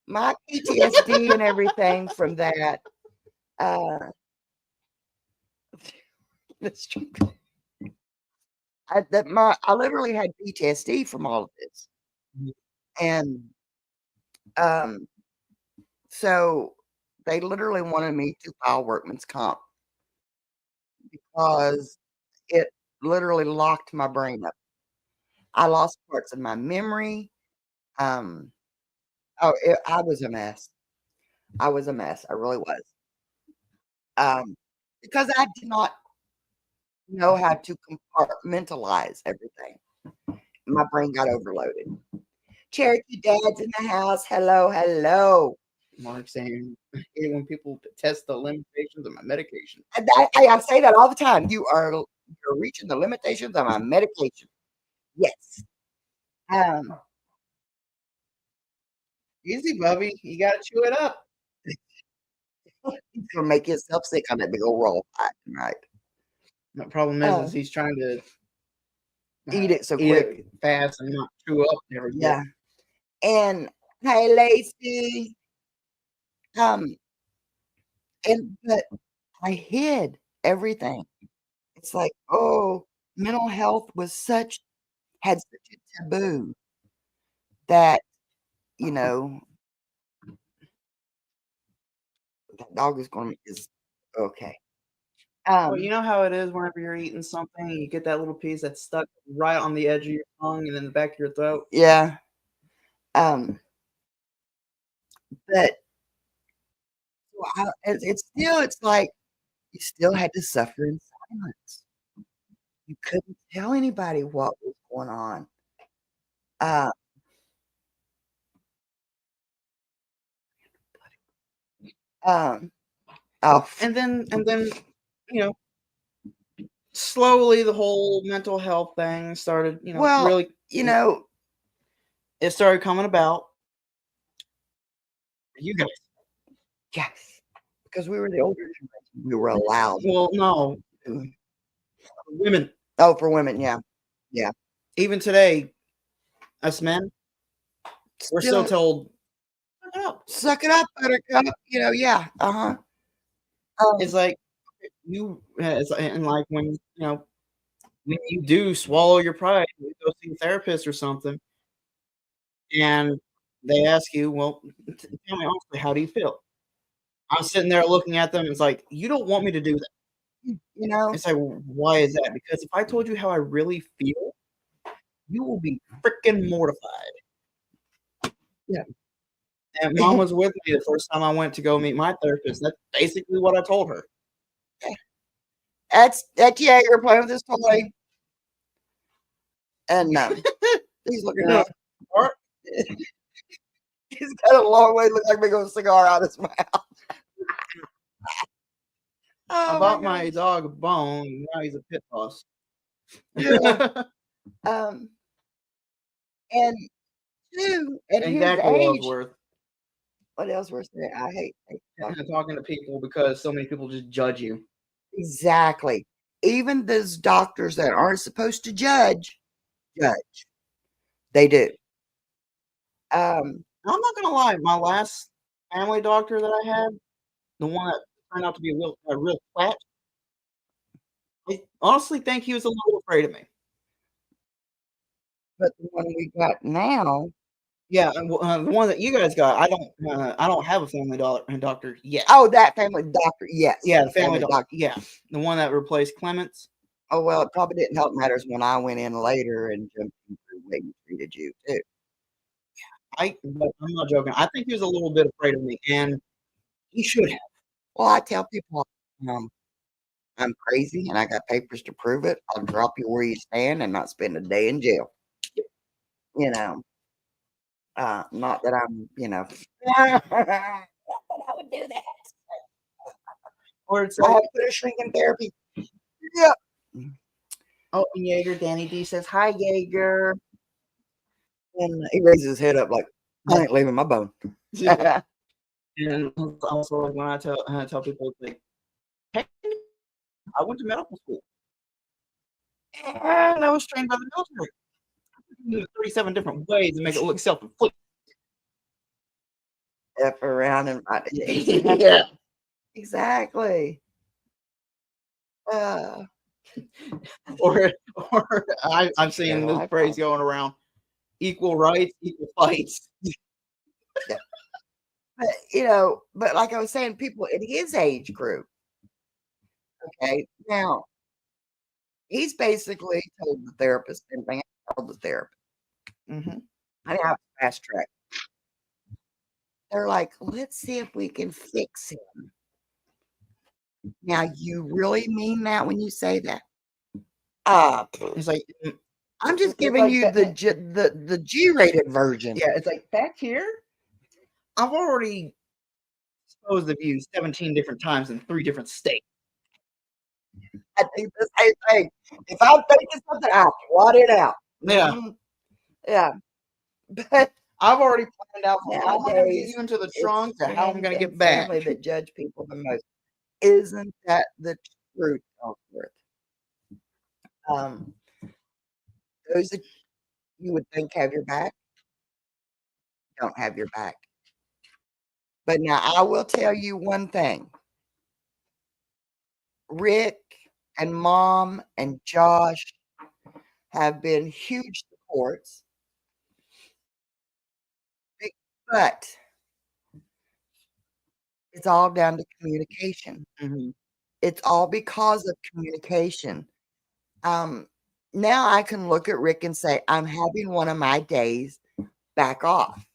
my PTSD and everything from that. Uh, that's true. I literally had PTSD from all of this,
Mhm.
and um, so they literally wanted me to file workman's comp because it literally locked my brain up. I lost parts of my memory. Um, I was a mess. I was a mess. I really was. Um, because I did not know how to compartmentalize everything. My brain got overloaded. Cherokee Dad's in the house. Hello, hello.
Mark saying, I hate when people test the limitations of my medication.
And I say that all the time. You're reaching the limitations of my medication. Yes.
Easy, Bubby. You got to chew it up.
He's gonna make himself sick on that big old roll of pie tonight.
The problem is he's trying to
Eat it so
eat
quick.
it fast and not chew up every bit.
Yeah. And hey, Lacey. But I hid everything. It's like, oh, mental health had such a taboo that, you know, that dog is okay.
Well, you know how it is whenever you're eating something, you get that little piece that's stuck right on the edge of your tongue and then the back of your throat.
Yeah. But it's like you still had to suffer in silence. You couldn't tell anybody what was going on.
And then you know, slowly the whole mental health thing started, really, it started coming about. You guys.
Yes. Because we were the older generation. We were allowed.
Well, no. Women.
Oh, for women, yeah. Yeah.
Even today, us men, we're still told,
suck it up, buttercup. Yeah. Uh-huh.
It's like and like when you do swallow your pride, you go see a therapist or something, and they ask you, well, tell me honestly, how do you feel? I'm sitting there looking at them, and it's like, you don't want me to do that. It's like, why is that? Because if I told you how I really feel, you will be freaking mortified.
Yeah.
And Mom was with me the first time I went to go meet my therapist. That's basically what I told her.
That's Jaeger playing with his toy. And he's looking up. He's got a long way, look like a big old cigar out his mouth.
I bought my dog a bone. Now he's a pit boss.
Yeah. And two, at his age, what Ellsworth said, I hate
talking to people because so many people just judge you.
Exactly. Even those doctors that aren't supposed to judge. They do.
I'm not gonna lie. My last family doctor that I had, the one that turned out to be a real twat, I honestly think he was a little afraid of me.
But the one we got now,
yeah, the one that you guys got, I don't have a family doctor yet.
Oh, that family doctor, yes.
Yeah, the family doctor. Yeah, the one that replaced Clements.
Oh well, it probably didn't help matters when I went in later and jumped in through the way he treated you too.
I'm not joking. I think he was a little bit afraid of me, and he should have.
Well, I tell people I'm crazy and I got papers to prove it. I'll drop you where you stand and not spend a day in jail. Not that I'm, I would do that.
Or it's
I have to put a shrink in therapy. Yep.
Oh, and Jaeger, Danny D says, hi, Jaeger.
And he raises his head up like, I ain't leaving my bone.
And also, like, when I tell people, like, hey, I went to medical school. And I was trained by the military. 37 different ways to make it look self-inflicted.
F around and
yeah.
Exactly.
Or I'm seeing this phrase going around: equal rights, equal fights.
Yeah. But like I was saying, people in his age group. Okay, now he's basically told the therapist same thing I told the therapist. I have fast track. They're like, let's see if we can fix him. Now, you really mean that when you say that?
It's like
I'm just
it's
giving
like
you
that-
the G-rated version.
yeah, it's like back here. I've already disposed of you 17 different times in 3 different states.
I think the same thing. If I'm thinking something, I'll plot it out.
Yeah.
Mhm. Yeah. But
I've already planned out from how I'm gonna get
nowadays,
you into the
it's
trunk to how I'm
friends
gonna
and
get back.
family that judge people the most. Isn't that the truth, Ellsworth? Um, those that you would think have your back don't have your back. But now I will tell you one thing. Rick and Mom and Josh have been huge supports, but it's all down to communication.
Mhm.
It's all because of communication. Um, now I can look at Rick and say, I'm having one of my days, back off.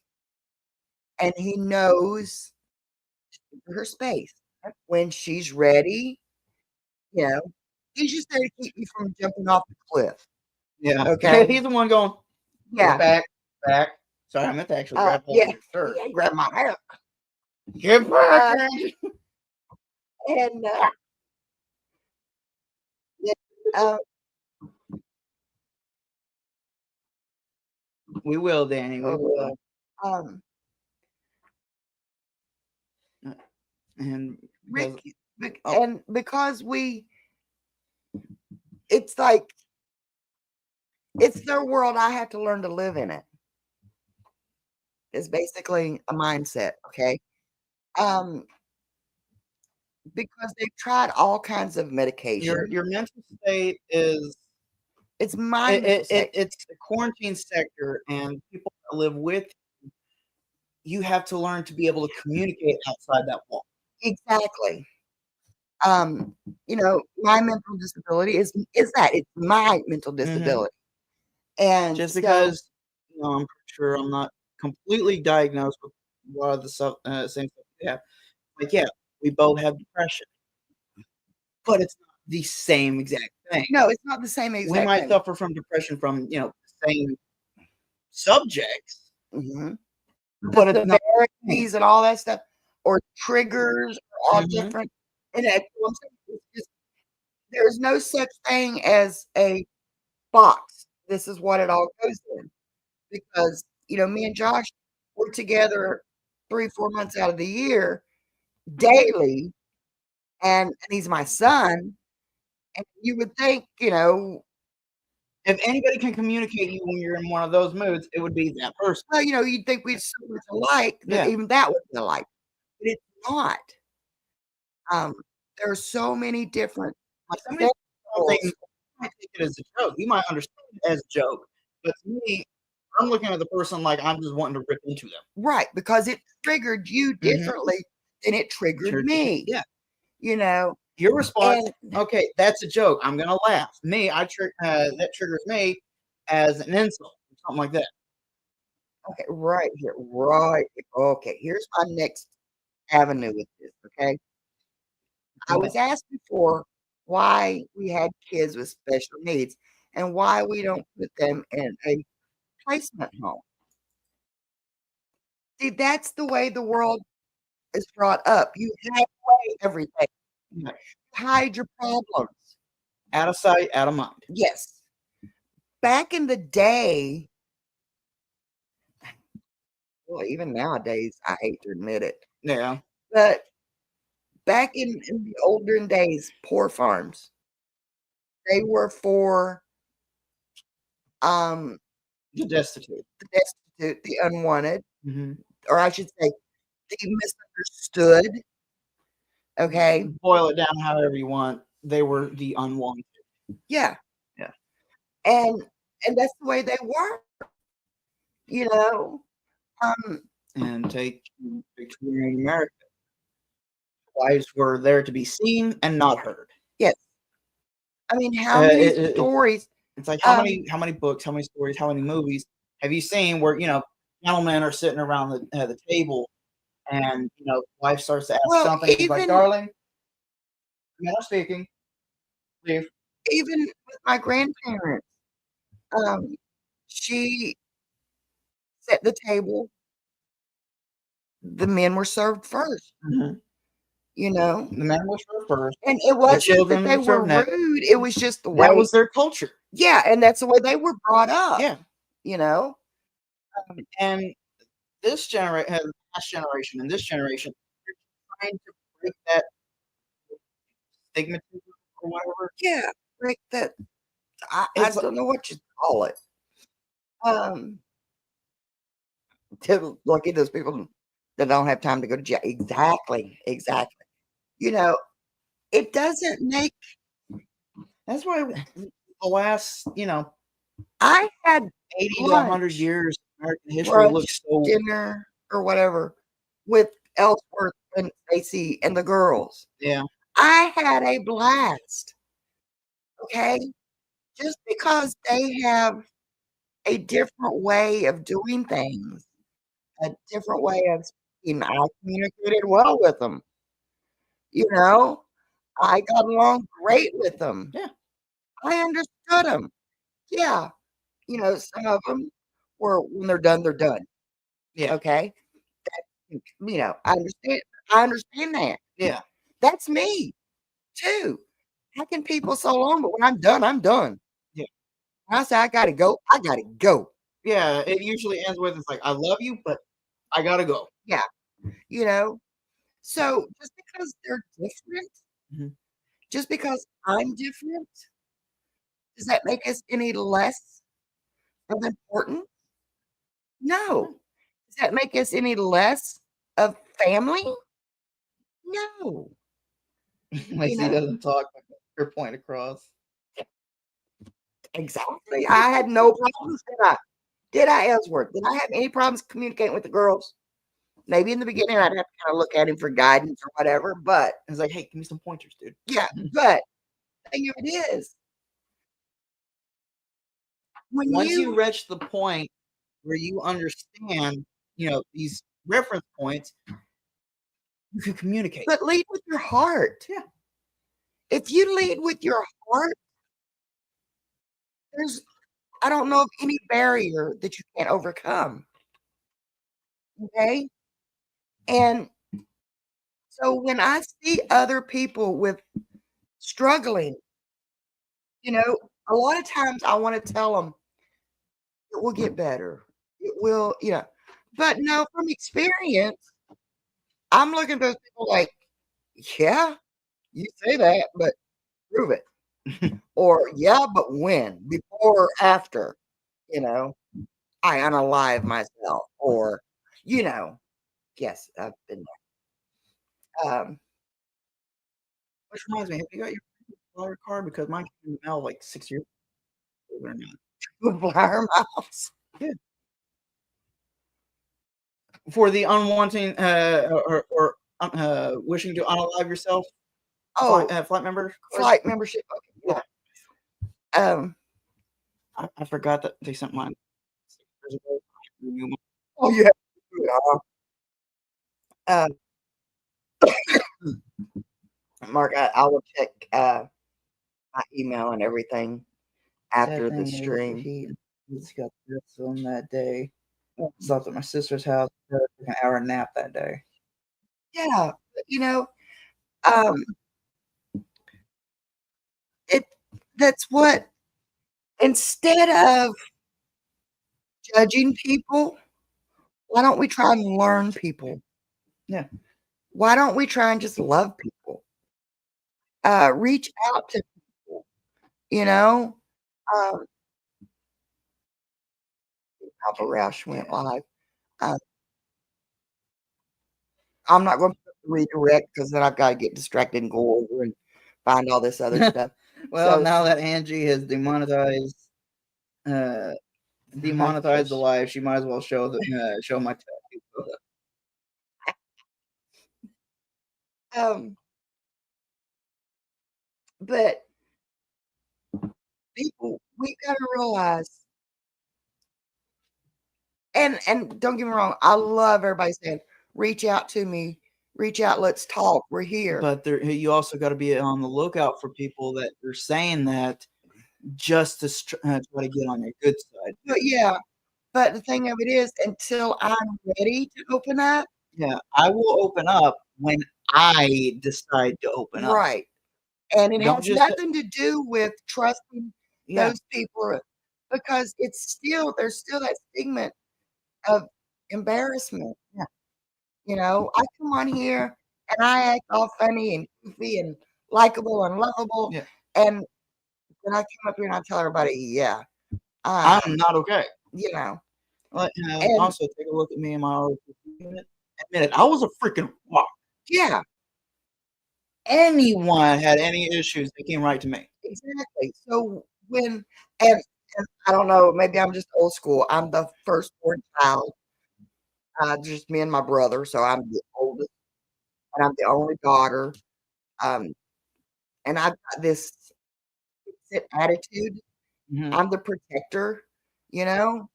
And he knows her space. When she's ready, you know, he's just there to keep me from jumping off the cliff.
Yeah.
Okay.
He's the one going,
Yeah.
get back. Sorry, I meant to actually grab hold
Yeah.
of your shirt.
Yeah, grab my hair.
Get back.
And yeah, uh,
We will, Danny. We will.
um,
And
Rick,
because,
and because it's like it's their world. I have to learn to live in it. It's basically a mindset, okay? Um, because they've tried all kinds of medication.
your mental state is
It's my mental state.
it's the quarantine sector, and people that live with you have to learn to be able to communicate outside that wall.
Exactly. You know, my mental disability is that it's my mental disability. And
Just
so,
because I'm pretty sure I'm not completely diagnosed with a lot of the same stuff we have. Like, yeah, we both have depression, but it's not the same exact thing.
no, it's not the same
We
exact
might
thing.
suffer from depression from the same subjects,
Mhm.
but
The
it's not.
severities and all that stuff, or triggers are all
Mhm.
different. And that's what I'm saying. It's just there's no such thing as a box. This is what it all goes in. Because, me and Josh were together 3, 4 months out of the year daily, and he's my son, and you would think,
If anybody can communicate you when you're in one of those moods, it would be that person.
well, you'd think we're so much alike that
Yeah.
even that would be alike, but it's not. There are so many different
Like somebody
variables.
something, you might take it as a joke. You might understand it as a joke, but to me, I'm looking at the person like I'm just wanting to rip into them.
Right, because it triggered you
Mhm.
differently than it triggered me.
Yeah.
You know,
Your response,
and
okay, that's a joke. I'm gonna laugh. Me, that triggers me as an insult or something like that.
okay, right here, right. Okay, here's my next avenue with this. Okay, I was asked before why we had kids with special needs and why we don't put them in a placement home. See, that's the way the world is brought up. You halfway everything.
Yeah.
Hide your problems.
Out of sight, out of mind.
Yes. Back in the day, well, even nowadays, I hate to admit it,
Yeah.
but back in the olden days, poor farms, they were for um
The destitute.
the destitute, the unwanted,
Mhm.
or I should say, the misunderstood. Okay.
Boil it down however you want. They were the unwanted.
Yeah.
Yeah.
And that's the way they were, you know. Um,
And take Victorian America. Wives were there to be seen and not heard.
yes. I mean, how many
It
stories?
it's like how many books, how many stories, how many movies have you seen where, gentlemen are sitting around the table and, wife starts to ask
Well,
something, he's like,
even
"Darling, man, I'm speaking. Leave."
even with my grandparents, she set the table, the men were served first,
Mhm.
you know?
The men were served first.
And it
The
wasn't that
children
they
were
were
served next.
rude, it was just the
That
way
was their culture.
yeah, and that's the way they were brought up,
Yeah.
you know?
And this past generation and this generation, they're trying to break that stigmatism or whatever.
Yeah, like that I
It's
don't know what you call it. Um, to look at those people that don't have time to go to jail. Exactly, exactly. You know, it doesn't make
that's why the last,
I had
80 to 100
lunch,
years of American history
brunch,
looks so
dinner, or whatever with Ellsworth and Stacy and the girls.
yeah.
I had a blast. Okay. Just because they have a different way of doing things, a different way of speaking, I communicated well with them. You know, I got along great with them.
Yeah.
I understood them. Yeah. Some of them were when they're done, they're done.
Yeah.
Okay. I understand that.
Yeah.
That's me too. I can people so long, but when I'm done, I'm done.
Yeah.
When I say I gotta go, I gotta go.
Yeah. It usually ends with it's like, I love you, but I gotta go.
Yeah. You know, so just because they're different,
Mhm.
just because I'm different, does that make us any less of important? No. Does that make us any less of family? No. You
Lacey
know,
doesn't talk, but her point across.
exactly. I had no problems, did I? Did I, Ellsworth? Did I have any problems communicating with the girls? Maybe in the beginning I'd have to kind of look at him for guidance or whatever, but
It's like, hey, give me some pointers, dude.
yeah, but the thing of it is, when
Once you
you
reach the point where you understand, these reference points, you can communicate.
but lead with your heart.
Yeah.
If you lead with your heart, there's I don't know of any barrier that you can't overcome. Okay? And so when I see other people with struggling, a lot of times I want to tell them it will get better. It will, but no, from experience, I'm looking at those people like, yeah, you say that, but prove it. Or, yeah, but when? Before or after? You know, I unalive myself. Or, yes, I've been there.
Which reminds me, have you got your flyer card? Because mine came in the mail like 6 years ago. Believe it or not.
Flyer miles.
Yeah. For the unwanting or wishing to unalive yourself,
Oh,
flight member card.
flight membership. Okay, yeah.
I forgot that they sent mine 6 years ago.
Oh, yeah. Uh, Mark, I will check my email and everything after the stream.
He just got this on that day. Slept at my sister's house. Took an hour nap that day.
Yeah, um, that's what instead of judging people, why don't we try and learn people?
Yeah.
Why don't we try and just love people? Reach out to people, you know? Um, Papa Roush went live. I'm not going to redirect because then I've got to get distracted and go over and find all this other stuff.
Well,
So
now that Angie has demonetized the live, she might as well show my tattoo.
But people, we got to realize, and don't get me wrong, I love everybody saying, reach out to me, Reach out, let's talk. We're here.
But you also got to be on the lookout for people that are saying that just to try to get on your good side.
But yeah, but the thing of it is, until I'm ready to open up,
Yeah, I will open up when I decide to open up.
right. And it
Don't
has
just
nothing to do with trusting
yeah,
those people because there's still that stigma of embarrassment.
yeah,
You know, I come on here and I act all funny and goofy and likable and lovable.
yeah.
And then I come up here and I tell everybody, yeah,
I'm not okay.
you know,
And
and
also take a look at me in my old unit. Admit it, I was a freaking rock.
yeah,
Anyone had any issues, they came right to me.
exactly. So when, and I don't know, maybe I'm just old school. I'm the firstborn child, just me and my brother. So I'm the oldest and I'm the only daughter. Um, and I've got this attitude.
Mhm.
I'm the protector, you know,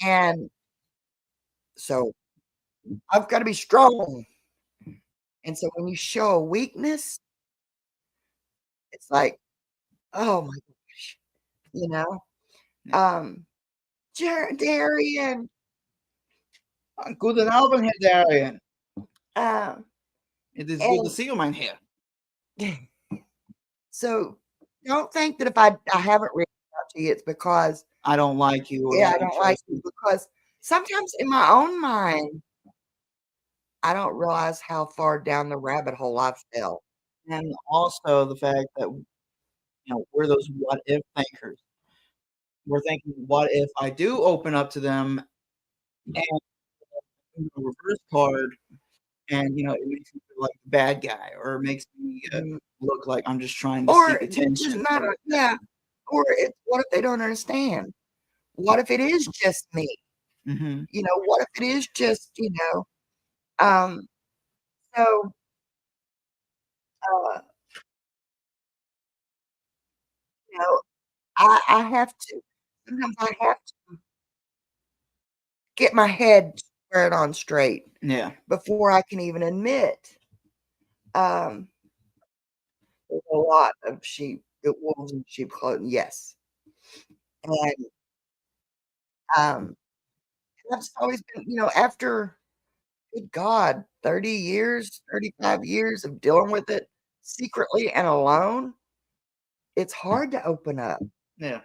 and so I've got to be strong. And so when you show a weakness, it's like, oh my gosh, you know.
Yeah.
Darian,
Guten Abend, Herr Darien.
um,
It is good to
and
see you, mein Herr.
so don't think that if I haven't reached out to you, it's because
I don't like you or
yeah,
I
I
don't
don't like
trust
you.
you.
Because sometimes in my own mind, I don't realize how far down the rabbit hole I've fell.
And also the fact that, we're those what if thinkers. We're thinking, what if I do open up to them and reverse card and, it makes me feel like the bad guy or it makes me
Mhm.
look like I'm just trying to
Or
seek
just
attention.
not a, yeah. Or it's what if they don't understand? What if it is just me?
Mhm.
You know, what if it is just, um, so, uh, you know, I have to sometimes I have to get my head squared on straight
Yeah.
before I can even admit, um, there's a lot of wolves in sheep clothing, yes. And, um, I've just always been, after, good God, 30 years, 35 years of dealing with it secretly and alone, it's hard to open up,
Yeah.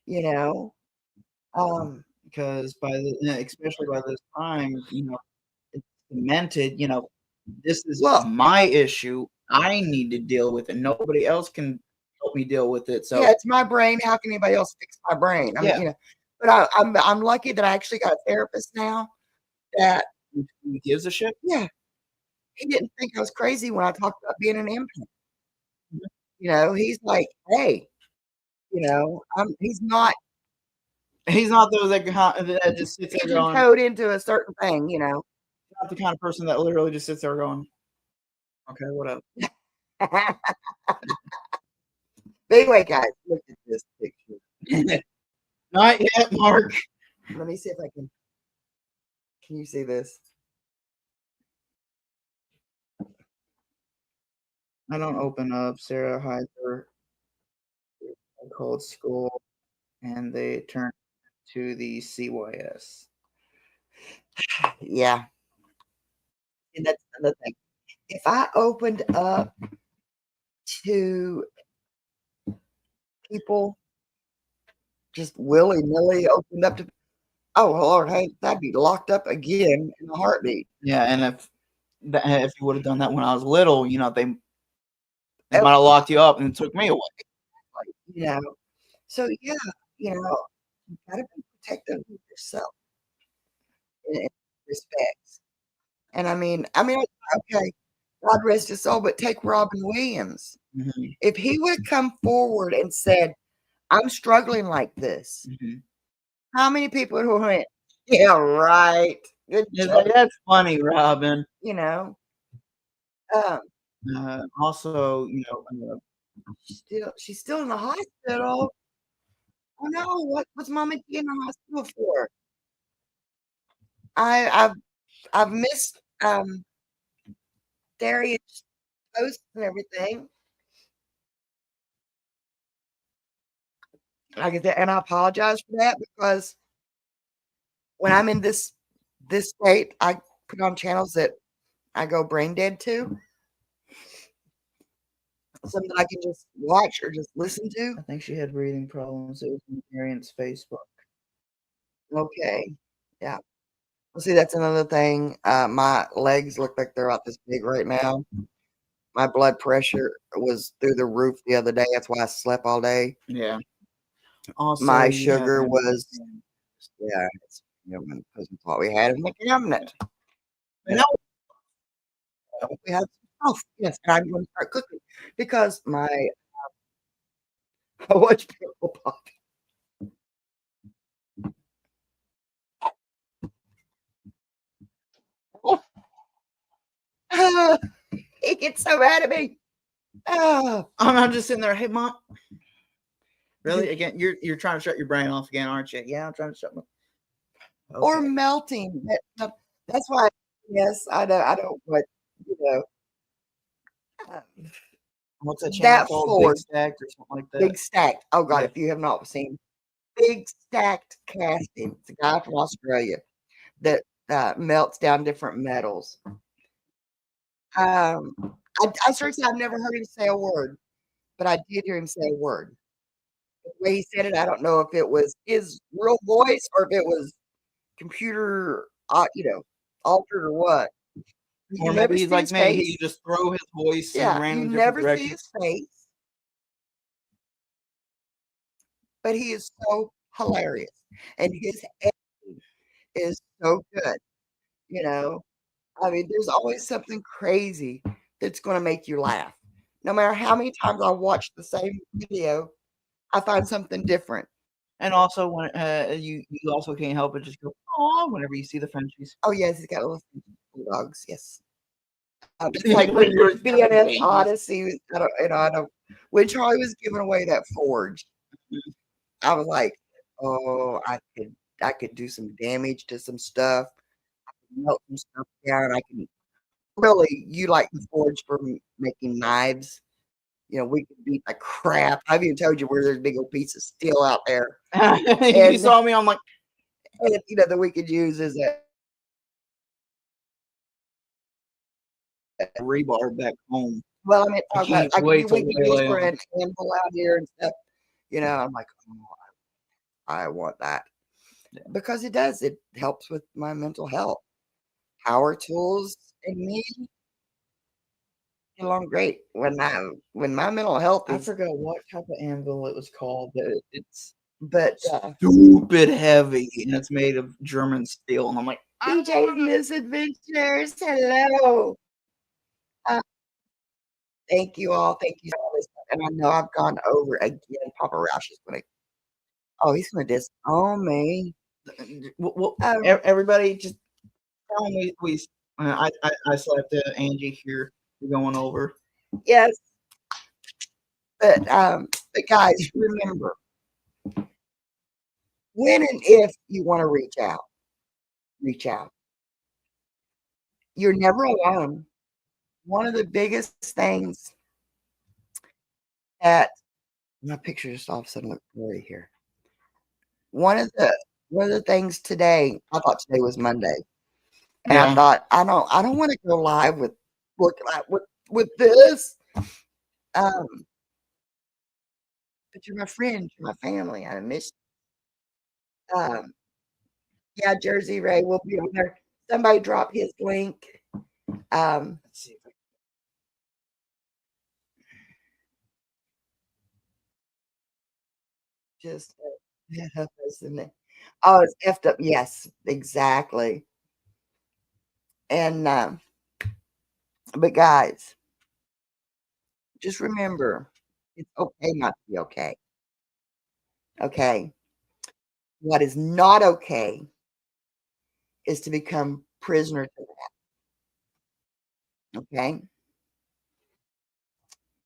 you know? Um,
Because especially by this time, it's cemented, this is
well,
my issue. I need to deal with it. Nobody else can help me deal with it.
yeah,
So
it's my brain. How can anybody else fix my brain? I mean,
yeah,
but I'm lucky that I actually got a therapist now that,
who gives a shit?
yeah, he didn't think I was crazy when I talked about being an empath.
Mhm.
He's like, hey, he's not
He's not those that just sits there going,
pigeon-toed into a certain thing,
not the kind of person that literally just sits there going, okay, what up?
But anyway, guys, look at this picture.
Not yet, Mark.
Let me see if I can you see this?
I don't open up. Sarah hides her cold school and they turn to the CYS.
Yeah. And that's another thing. If I opened up to people just willy-nilly opened up to, oh Lord, hey, that'd be locked up again in a heartbeat.
Yeah, and if you would have done that when I was little, they
Oh,
might have locked you up and took me away.
like, So yeah, you gotta be protective of yourself in respects. And I mean, okay, God rest his soul, but take Robin Williams.
Mhm,
If he would have come forward and said, I'm struggling like this,
mhm.
how many people would have went, yeah, right. Good
It's
job,
like, "That's funny, Robin."
you know? Um,
Also,
she's still in the hospital. Oh no, what's Mama G in the hospital for? I've missed dairy and toast and everything. I get that, and I apologize for that because when I'm in this state, I put on channels that I go brain dead to. Something I can just watch or just listen to.
I think she had breathing problems. It was on Marian's Facebook.
Okay. Yeah. Well, see, that's another thing. My legs look like they're about this big right now. My blood pressure was through the roof the other day. That's why I slept all day.
Yeah. Also,
My
you
sugar
have
was, yeah, it's because we thought we had a McCabinet.
No.
We have, oh, yes, and I'm going to start cooking because my, I watched Pickle Pop. He gets so mad at me.
I'm just sitting there. Hey, Mom. Really? Again, you're trying to shut your brain off again, aren't you? Yeah, I'm trying to shut my. Okay.
Or melting. That's why. Yes, I know. I don't. But you know,
What's that channel
that
called?
Ford,
Big Stacked or something like that.
Big Stacked. Oh God,
Yeah.
if you have not seen Big Stacked Casting, it's a guy from Australia that melts down different metals. I seriously, I've never heard him say a word, but I did hear him say a word. The way he said it, I don't know if it was his real voice or if it was computer, altered or what.
Or maybe he's like me. He just throw his voice in random different directions.
See his face, but he is so hilarious, and his editing is so good. You know, I mean, there's always something crazy that's going to make you laugh. No matter how many times I watch the same video, I find something different.
And also, when you also can't help but just go, "Aw," whenever you see the Frenchies.
Oh yes, he's got little dogs. Yes, it's like when you're being in Odyssey. I don't. When Charlie was giving away that forge, I was like, "Oh, I could do some damage to some stuff. I could melt some stuff down. I can really. You like the forge for making knives." You know, we could beat the crap. I've even told you where there's big old piece of steel out there.
You saw me, I'm like,
and, that we could use as a
rebar back home.
Well, I mean, we could use for
an
an anvil out here and stuff. I'm like, oh, I want that because it does. It helps with my mental health. Power tools and me get along great when my mental health
I
is.
forgot what type of anvil it was called,
but
stupid heavy, and it's made of German steel. And I'm like,
DJ's Misadventures. Hello. Thank you all. Thank you for this. And I know I've gone over again. Papa Roush is going to. Oh, he's going to disown me.
Well, everybody, just tell him I slept Angie here. We're going over.
Yes. But guys, remember, when and if you want to reach out, reach out. You're never alone. One of the biggest things that my picture just all of a sudden looked blurry here. One of the things today, I thought today was Monday. And I thought, I don't want to go live with this. But you're my friend, you're my family. I miss you. Yeah, Jersey Ray will be on there. Somebody drop his link. Let's see if I just oh, it's effed up. Yes, exactly. And but guys, just remember, it's okay not to be okay. Okay. What is not okay is to become prisoner to that. Okay.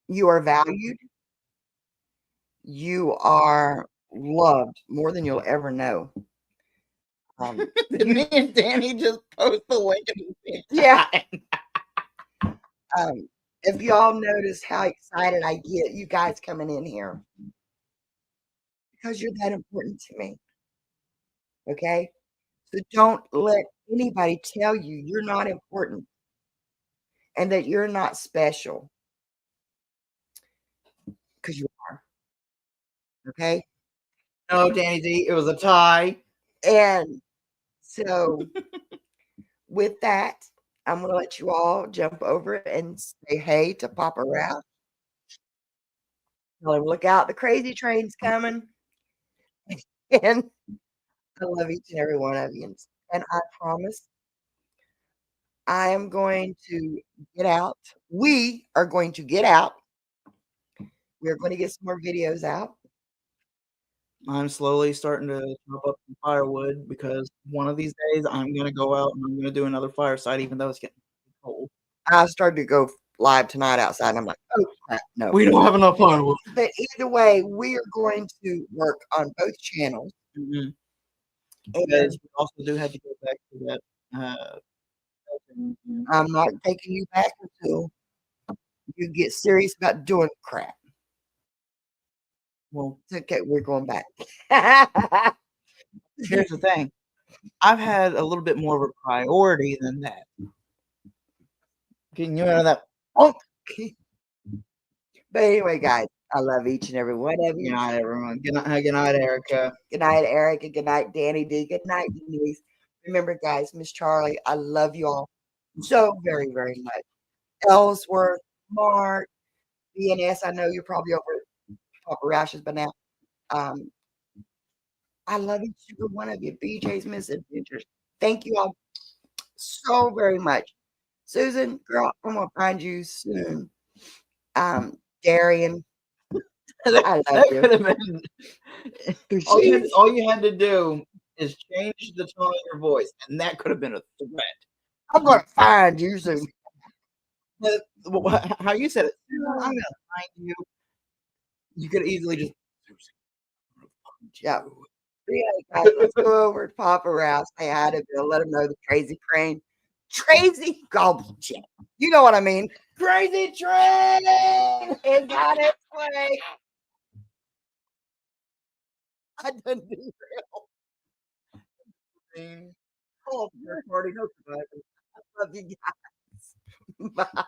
You are valued. You are loved more than you'll ever know.
Did me and Danny just post the link in the
Yeah. If y'all notice how excited I get, you guys coming in here, because you're that important to me. Okay? So don't let anybody tell you you're not important and that you're not special, because you are. Okay?
No, Danny D, it was a tie.
And so with that, I'm gonna let you all jump over and say hey to Papa Ralph. Tell him, look out, the crazy train's coming. And I love each and every one of you. And I promise I am going to get out. We are going to get out. We're going to get some more videos out.
I'm slowly starting to chop up some firewood because one of these days I'm gonna go out and I'm gonna do another fireside, even though it's getting cold.
I started to go live tonight outside. And I'm like, oh crap, no.
We don't have enough firewood.
But either way, we are going to work on both channels.
Mm-hmm.
And
Because we also do have to go back to that.
I'm not taking you back until you get serious about doing crap.
Well,
It's okay, we're going back.
here's the thing. I've had a little bit more of a priority than that. Getting you out of that.
Oh. But anyway, guys, I love each and every one of
Good
you.
night, everyone. Good night, Erica.
Good night, Erica. Good night, Danny D. Good night, Denise. Remember, guys, Miss Charlie, I love you all so very, very much. Ellsworth, Mark, BNS, I know you're probably over Papa Roush's by now. I love each and every one of you. BJ's Misadventures. Thank you all so very much. Susan, girl, I'm gonna find you soon. Darian, I love
That
you.
could have been. All you had to do is change the tone of your voice, and that could have been a threat.
I'm gonna find you soon.
How you said it, I'm gonna find you. You could easily just.
Yeah. Yeah, guys, let's go over to Papa Rouse. Say hi to Bill. Let him know the crazy crane. Crazy gobble jet. You know what I mean. Crazy train is on its way. I done derailed. Oh, you're recording. I love you guys. Bye.